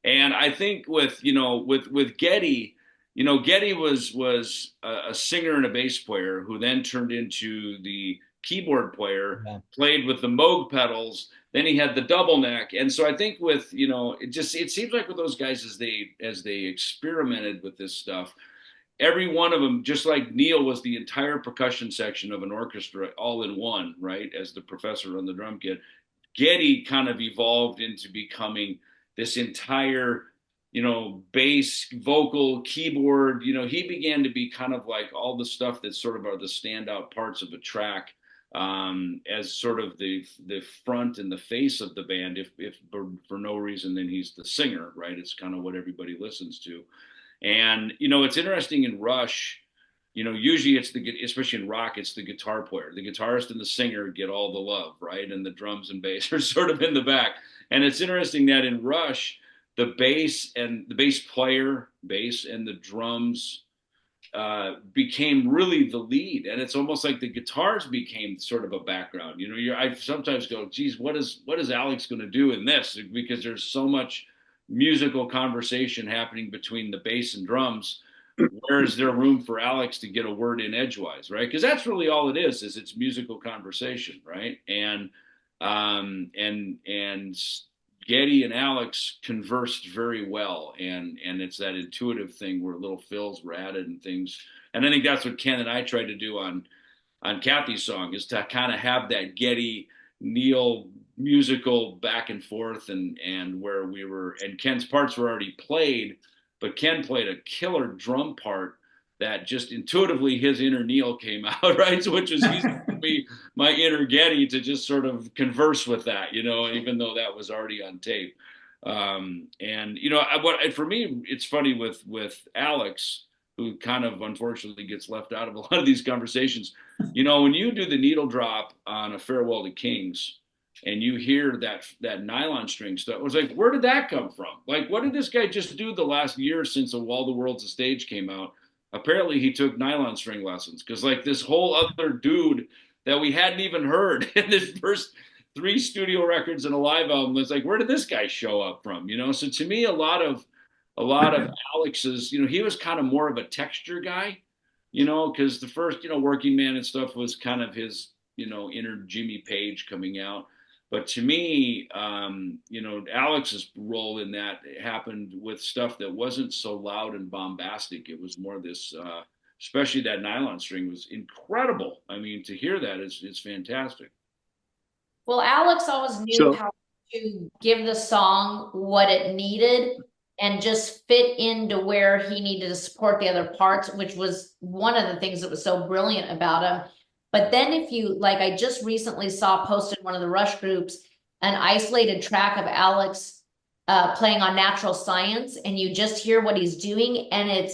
And I think with Geddy. Geddy was a singer and a bass player who then turned into the keyboard player, played with the Moog pedals. Then he had the double neck. And so I think with, it seems like with those guys as they experimented with this stuff, every one of them, just like Neil was the entire percussion section of an orchestra all in one, right? As the professor on the drum kit, Geddy kind of evolved into becoming this entire bass, vocal, keyboard, he began to be kind of like all the stuff that sort of are the standout parts of a track, as sort of the front and the face of the band. If for no reason, then he's the singer, right? It's kind of what everybody listens to. And, it's interesting in Rush, usually especially in rock, it's the guitar player. The guitarist and the singer get all the love, right? And the drums and bass are sort of in the back. And it's interesting that in Rush, the bass and the bass and the drums became really the lead, and it's almost like the guitars became sort of a background. I sometimes go, geez, what is Alex going to do in this? Because there's so much musical conversation happening between the bass and drums. Where is there room for Alex to get a word in edgewise, right? Because that's really all it is it's musical conversation, right? And Geddy and Alex conversed very well, and it's that intuitive thing where little fills were added and things. And I think that's what Ken and I tried to do on Cathy's song, is to kind of have that Geddy Neil musical back and forth, and where we were, and Ken's parts were already played, but Ken played a killer drum part that just intuitively his inner Neil came out, right? So which was easy for me, my inner Geddy, to just sort of converse with that, even though that was already on tape. And for me, it's funny with Alex, who kind of unfortunately gets left out of a lot of these conversations. When you do the needle drop on A Farewell to Kings and you hear that nylon string stuff, it was like, where did that come from? Like, what did this guy just do the last year since A Wall the World's a Stage came out? Apparently he took nylon string lessons, because like this whole other dude that we hadn't even heard in his first 3 studio records and a live album, it's like, where did this guy show up from? So to me, a lot of Alex's, he was kind of more of a texture guy, because the first, Working Man and stuff was kind of his, inner Jimmy Page coming out. But to me, Alex's role in that happened with stuff that wasn't so loud and bombastic. It was more this, especially that nylon string was incredible. I mean, to hear that is fantastic. Well, Alex always knew how to give the song what it needed and just fit into where he needed to support the other parts, which was one of the things that was so brilliant about him. But then if you, like, I just recently saw posted in one of the Rush groups, an isolated track of Alex playing on Natural Science, and you just hear what he's doing, and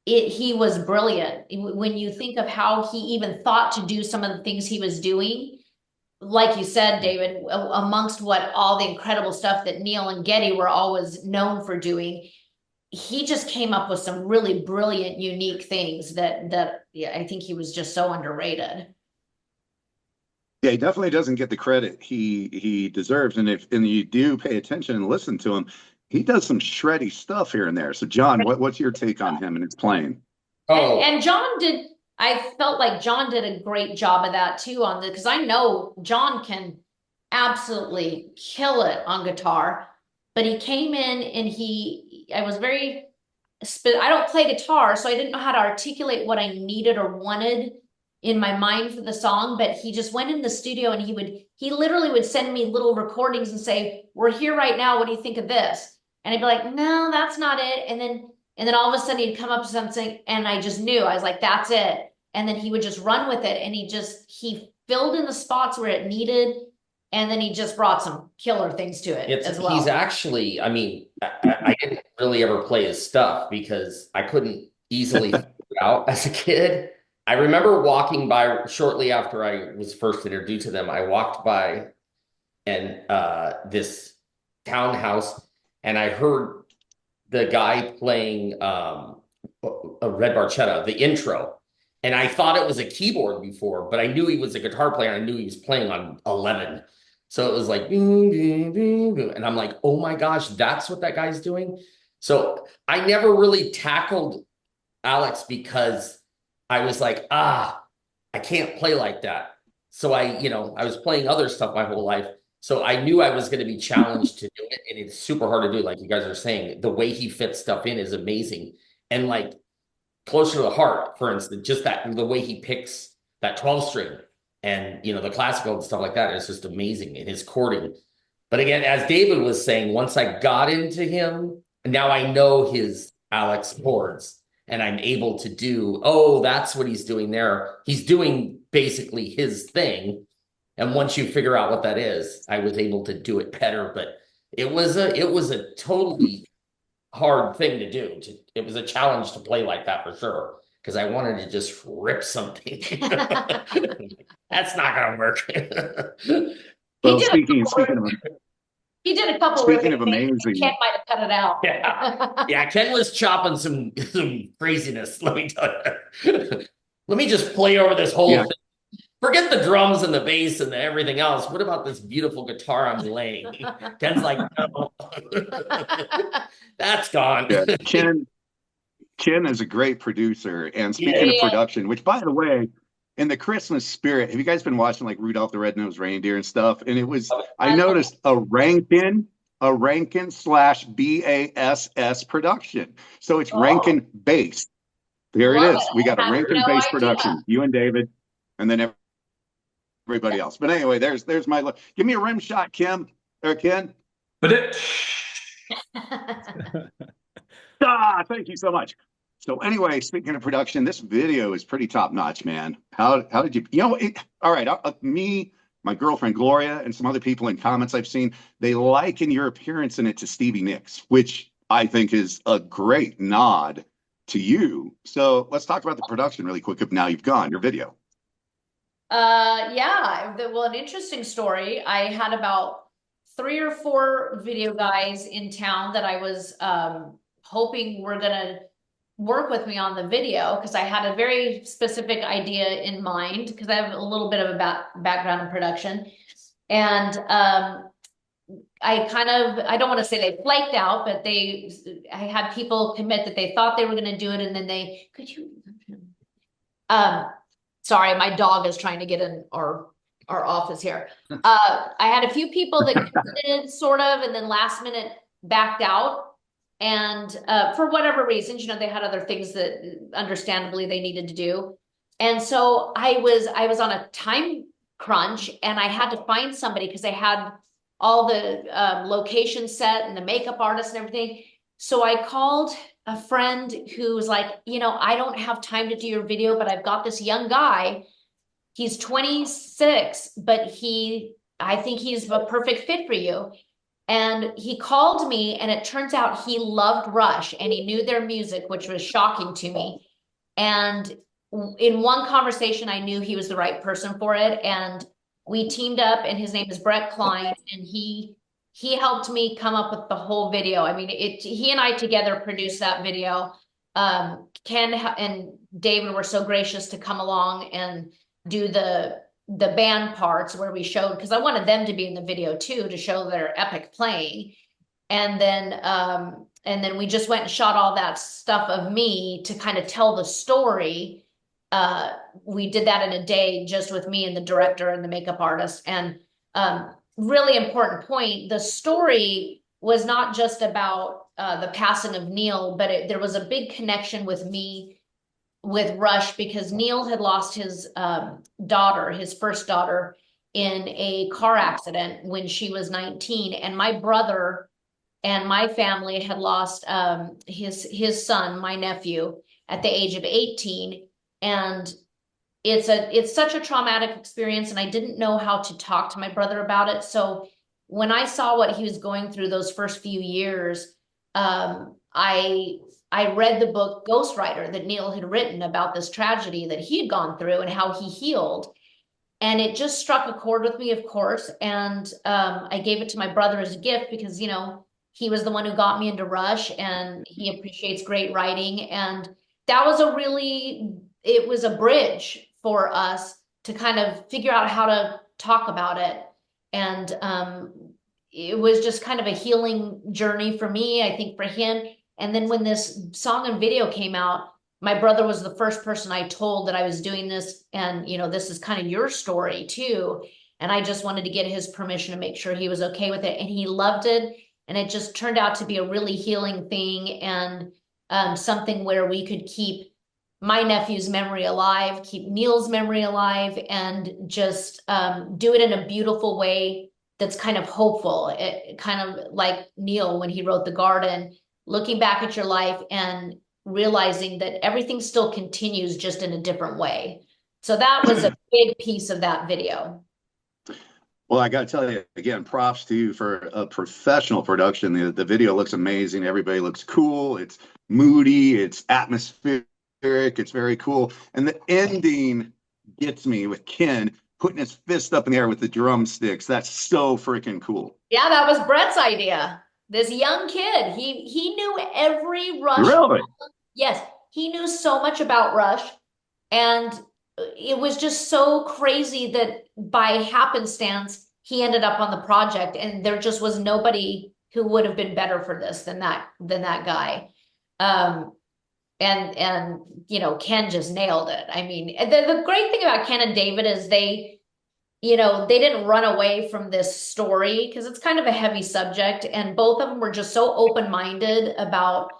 he was brilliant. When you think of how he even thought to do some of the things he was doing, like you said, David, amongst what all the incredible stuff that Neil and Geddy were always known for doing, he just came up with some really brilliant, unique things that yeah, I think he was just so underrated. Yeah, he definitely doesn't get the credit he deserves. And if you do pay attention and listen to him, he does some shreddy stuff here and there. So John, what's your take on him and his playing? And John did, I felt like John did a great job of that too because I know John can absolutely kill it on guitar, but he came in and I don't play guitar, so I didn't know how to articulate what I needed or wanted in my mind for the song, but he just went in the studio and he literally would send me little recordings and say, we're here right now, what do you think of this? And I'd be like, no, that's not it. And then all of a sudden he'd come up with something and I just knew. I was like, that's it. And then he would just run with it, and he filled in the spots where it needed, and then he just brought some killer things to it as well. He's actually, I mean, I didn't really ever play his stuff because I couldn't easily figure it out as a kid. I remember walking by shortly after I was first introduced to them. I walked by this townhouse, and I heard the guy playing a Red Barchetta, the intro. And I thought it was a keyboard before, but I knew he was a guitar player. And I knew he was playing on 11. So it was like, and I'm like, oh my gosh, that's what that guy's doing. So I never really tackled Alex because I was like, I can't play like that. So I was playing other stuff my whole life. So I knew I was going to be challenged to do it. And it's super hard to do. Like you guys are saying, the way he fits stuff in is amazing. And like, Closer to the Heart, for instance, just the way he picks that 12 string and, the classical and stuff like that is just amazing in his chording. But again, as David was saying, once I got into him, now I know his Alex chords and I'm able to do, that's what he's doing there. He's doing basically his thing. And once you figure out what that is, I was able to do it better. But it was a totally hard thing to do. It was a challenge to play like that for sure, because I wanted to just rip something. That's not gonna work. Well, speaking of he did a couple. Speaking of amazing, Ken might have cut it out. Yeah, Ken was chopping some craziness. Let me tell you. Let me just play over this whole thing. Forget the drums and the bass and everything else. What about this beautiful guitar I'm laying? Ken's like, no. That's gone. Yeah. Ken is a great producer. And speaking of production, which by the way, in the Christmas spirit, have you guys been watching like Rudolph the Red-Nosed Reindeer and stuff? And I noticed a Rankin / BASS production. So it's Rankin bass. There it is. We got a Rankin bass production. You and David, and then everybody else. But anyway, there's my look. Give me a rim shot, Ken. But thank you so much. So anyway, speaking of production, this video is pretty top notch, man. How did you all right, me, my girlfriend Gloria, and some other people in comments I've seen, they liken your appearance in it to Stevie Nicks, which I think is a great nod to you. So let's talk about the production really quick of Now You've Gone, your video. Yeah, well, an interesting story. I had about 3 or 4 video guys in town that I was hoping were gonna work with me on the video, because I had a very specific idea in mind, because I have a little bit of a background in production. And I don't want to say they flaked out, but I had people commit that they thought they were going to do it, and then sorry, my dog is trying to get in our office here. I had a few people that committed sort of, and then last minute backed out. And for whatever reasons, they had other things that understandably they needed to do. And so I was on a time crunch, and I had to find somebody, because they had all the location set and the makeup artist and everything. So I called a friend who was like, I don't have time to do your video, but I've got this young guy. He's 26, but I think he's a perfect fit for you. And he called me, and it turns out he loved Rush, and he knew their music, which was shocking to me. And in one conversation, I knew he was the right person for it. And we teamed up, and his name is Brett Klein, and he helped me come up with the whole video. I mean, he and I together produced that video. Ken and David were so gracious to come along and do the band parts where we showed, because I wanted them to be in the video too, to show their epic playing. And then we just went and shot all that stuff of me to kind of tell the story. We did that in a day, just with me and the director and the makeup artist. And really important point, the story was not just about the passing of Neil, but there was a big connection with me with Rush, because Neil had lost his daughter, his first daughter, in a car accident when she was 19. And my brother and my family had lost his son, my nephew, at the age of 18. And it's such a traumatic experience, and I didn't know how to talk to my brother about it. So when I saw what he was going through those first few years, I read the book Ghostwriter that Neil had written about this tragedy that he had gone through and how he healed. And it just struck a chord with me, of course. And I gave it to my brother as a gift, because, he was the one who got me into Rush, and he appreciates great writing. And that was it was a bridge for us to kind of figure out how to talk about it. And it was just kind of a healing journey for me, I think for him. And then when this song and video came out, my brother was the first person I told that I was doing this. And, this is kind of your story too. And I just wanted to get his permission to make sure he was okay with it. And he loved it. And it just turned out to be a really healing thing, and something where we could keep my nephew's memory alive, keep Neil's memory alive, and just do it in a beautiful way that's kind of hopeful. It kind of like Neil when he wrote The Garden, looking back at your life and realizing that everything still continues, just in a different way. So that was a big piece of that video. Well, I got to tell you again, props to you for a professional production. The video looks amazing. Everybody looks cool. It's moody. It's atmospheric. It's very cool. And the ending gets me with Ken putting his fist up in the air with the drumsticks. That's so freaking cool. Yeah, that was Brett's idea. This young kid, he knew every Rush. Really? Yes, he knew so much about Rush, and it was just so crazy that by happenstance he ended up on the project, and there just was nobody who would have been better for this than that guy. And Ken just nailed it. I mean, the great thing about Ken and David is they didn't run away from this story, because it's kind of a heavy subject, and both of them were just so open-minded about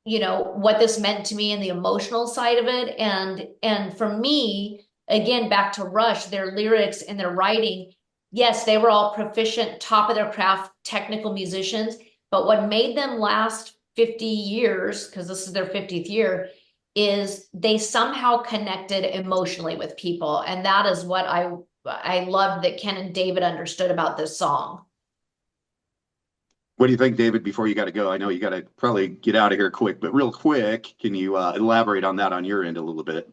what this meant to me and the emotional side of it. And for me, again, back to Rush, their lyrics and their writing, yes, they were all proficient, top of their craft, technical musicians, but what made them last 50 years, because this is their 50th year, is they somehow connected emotionally with people. And that is what I loved that Ken and David understood about this song. What do you think, David, before you got to go? I know you got to probably get out of here quick, but real quick, can you elaborate on that on your end a little bit?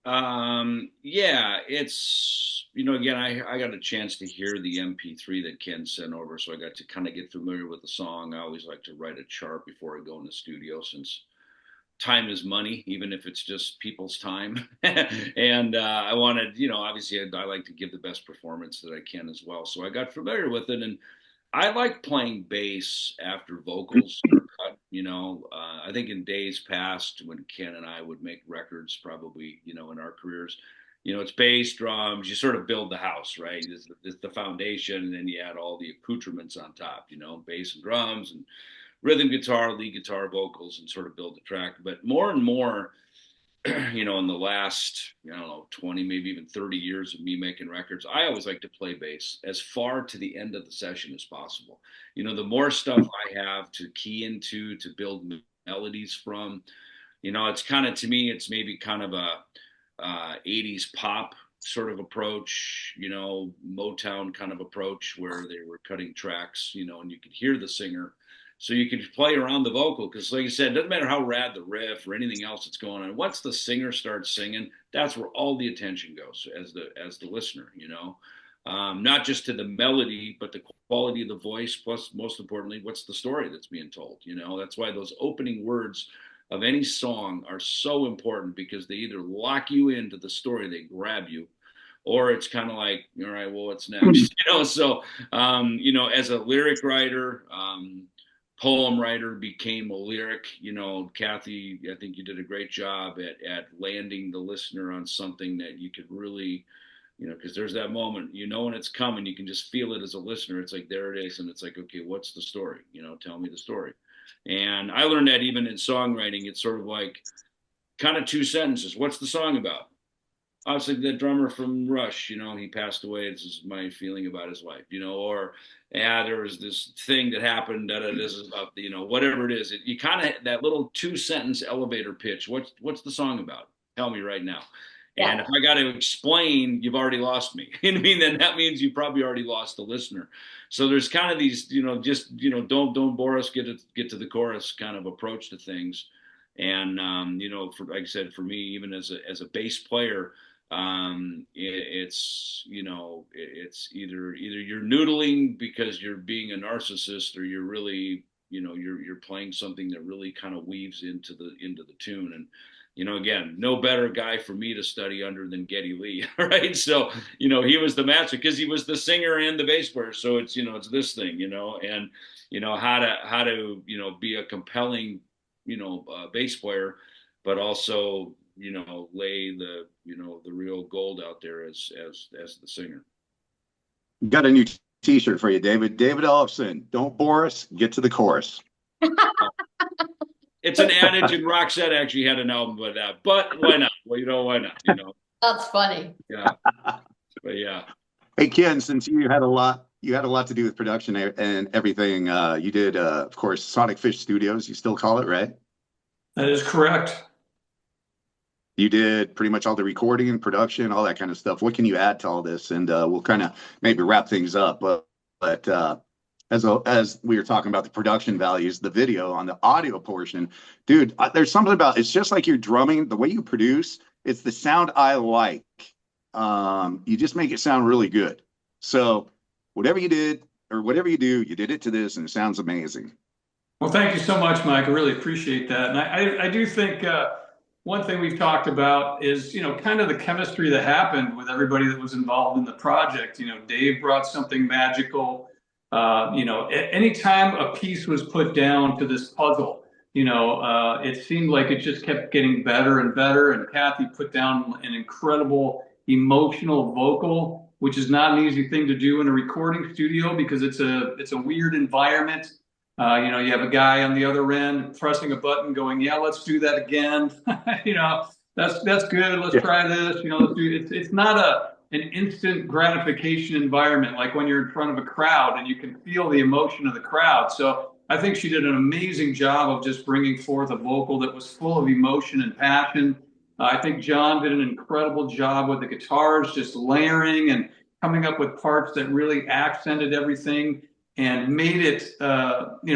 Yeah, it's, again, I got a chance to hear the MP3 that Ken sent over, so I got to kind of get familiar with the song. I always like to write a chart before I go in the studio, since time is money, even if it's just people's time. And I wanted, obviously I like to give the best performance that I can as well. So I got familiar with it, and I like playing bass after vocals are cut. I think in days past when Ken and I would make records, probably, in our careers, it's bass, drums, you sort of build the house, right? It's the foundation, and then you add all the accoutrements on top, bass and drums and rhythm guitar, lead guitar, vocals, and sort of build the track. But more and more, in the last, I don't know, 20, maybe even 30 years of me making records, I always like to play bass as far to the end of the session as possible. The more stuff I have to key into, to build melodies from, it's kind of, to me, it's maybe kind of a 80s pop sort of approach, Motown kind of approach, where they were cutting tracks, and you could hear the singer. So you can play around the vocal, because, like you said, it doesn't matter how rad the riff or anything else that's going on. Once the singer starts singing, that's where all the attention goes as the listener. Not just to the melody, but the quality of the voice. Plus, most importantly, what's the story that's being told? That's why those opening words of any song are so important, because they either lock you into the story, they grab you, or it's kind of like, all right, well, what's next? So, as a lyric writer, poem writer, became a lyric. Cathy, I think you did a great job at landing the listener on something that you could really, because there's that moment, when it's coming, you can just feel it as a listener. It's like, there it is. And it's like, okay, what's the story? Tell me the story. And I learned that even in songwriting, it's sort of like kind of two sentences. What's the song about? Obviously, the drummer from Rush, he passed away. This is my feeling about his life, or, yeah, there was this thing that happened. This is about, whatever it is. You kind of, that little 2-sentence elevator pitch. What's the song about? Tell me right now. Yeah. And if I got to explain, you've already lost me. Then that means you probably already lost the listener. So there's kind of these, just, don't bore us, get to the chorus kind of approach to things. And, like I said, for me, even as a bass player, it's either you're noodling because you're being a narcissist, or you're really, you're playing something that really kind of weaves into the tune. And, again, no better guy for me to study under than Geddy Lee, right? So, he was the master, because he was the singer and the bass player. So it's, it's this thing, and, how to, be a compelling, bass player, but also, lay the, the real gold out there as the singer. Got a new t-shirt for you, David. David Ellefson, don't bore us, get to the chorus. It's an adage, and Roxette actually had an album with that, but why not? Well, why not? That's funny. Yeah. But yeah. Hey, Ken, since you had a lot to do with production and everything, you did, of course, Sonic Fish Studios, you still call it, right? That is correct. You did pretty much all the recording and production, all that kind of stuff. What can you add to all this? And we'll kind of maybe wrap things up. But as we were talking about the production values, the video on the audio portion, dude, there's something about, it's just like you're drumming, the way you produce, it's the sound I like. You just make it sound really good. So whatever you did or whatever you do, you did it to this, and it sounds amazing. Well, thank you so much, Mike. I really appreciate that. And I do think one thing we've talked about is, kind of the chemistry that happened with everybody that was involved in the project. Dave brought something magical. Anytime a piece was put down to this puzzle, it seemed like it just kept getting better and better. And Cathy put down an incredible emotional vocal, which is not an easy thing to do in a recording studio, because it's a weird environment. You have a guy on the other end pressing a button going, yeah, let's do that again. That's good. Let's try this. Let's do it. It's not an instant gratification environment like when you're in front of a crowd and you can feel the emotion of the crowd. So I think she did an amazing job of just bringing forth a vocal that was full of emotion and passion. I think John did an incredible job with the guitars, just layering and coming up with parts that really accented everything. and made it,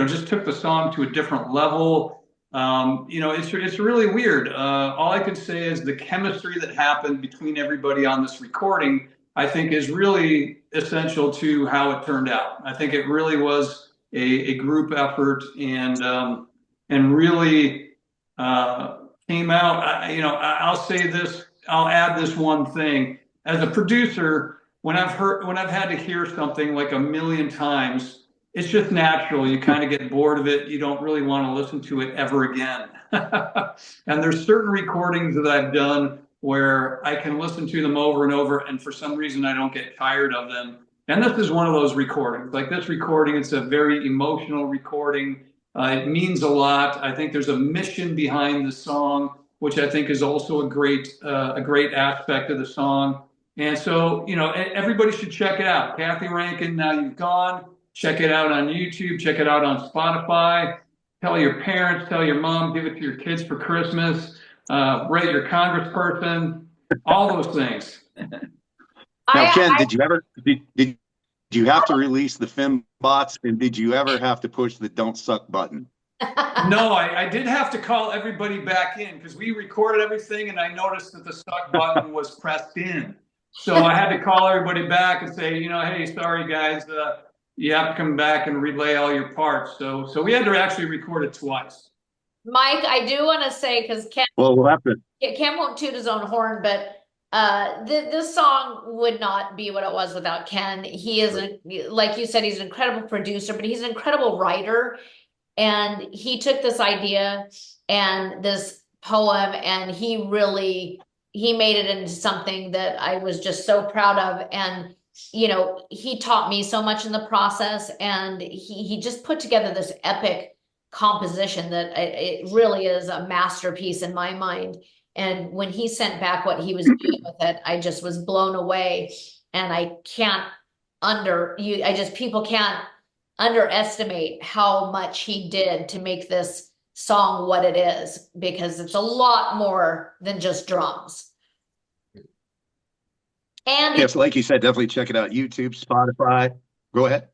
just took the song to a different level. It's really weird. All I can say is the chemistry that happened between everybody on this recording, I think, is really essential to how it turned out. I think it really was a group effort, and really came out. I'll say this. I'll add this one thing. As a producer, when I've had to hear something like a million times, it's just natural. You kind of get bored of it. You don't really want to listen to it ever again. And there's certain recordings that I've done where I can listen to them over and over, and for some reason I don't get tired of them. And this is one of those recordings. Like this recording, it's a very emotional recording. It means a lot. I think there's a mission behind the song, which I think is also a great aspect of the song. And so, everybody should check it out. Cathy Rankin, Now You've Gone. Check it out on YouTube. Check it out on Spotify. Tell your parents, tell your mom, give it to your kids for Christmas. Rate your congressperson. All those things. Now, Ken, did you have to release the fembots, and did you ever have to push the "Don't Suck" button? No, I did have to call everybody back in because we recorded everything, and I noticed that the suck button was pressed in. So I had to call everybody back and say, hey, sorry guys, you have to come back and relay all your parts. So we had to actually record it twice. Mike, I do want to say, because Ken won't toot his own horn, but this song would not be what it was without Ken. He is, like you said, he's an incredible producer, but he's an incredible writer. And he took this idea and this poem, and he made it into something that I was just so proud of. And he taught me so much in the process, and he just put together this epic composition that it really is a masterpiece in my mind. And when he sent back what he was doing with it, I just was blown away. And people can't underestimate how much he did to make this song what it is, because it's a lot more than just drums. And yes, like you said, definitely check it out. YouTube, Spotify. Go ahead.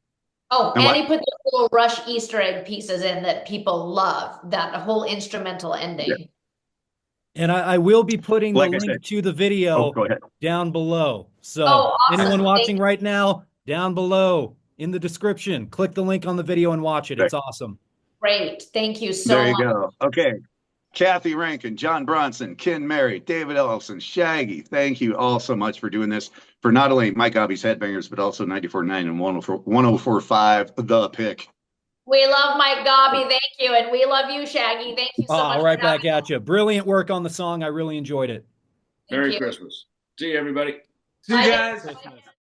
Oh, and he put those little Rush Easter egg pieces in that people love, that whole instrumental ending. Yeah. And I will be putting the link to the video down below. So awesome. Anyone watching right now, down below in the description, click the link on the video and watch it. It's awesome. Great. Thank you so much. There you go. Okay. Cathy Rankin, John Bronson, Ken Mary, David Ellefson, Shaggy, thank you all so much for doing this for not only Mike Gaube's Headbangers, but also 94.9 and 104.5 The Pick. We love Mike Gaube. Thank you. And we love you, Shaggy. Thank you so much. Right back at you. Brilliant work on the song. I really enjoyed it. Merry Christmas. See you, everybody. See you guys.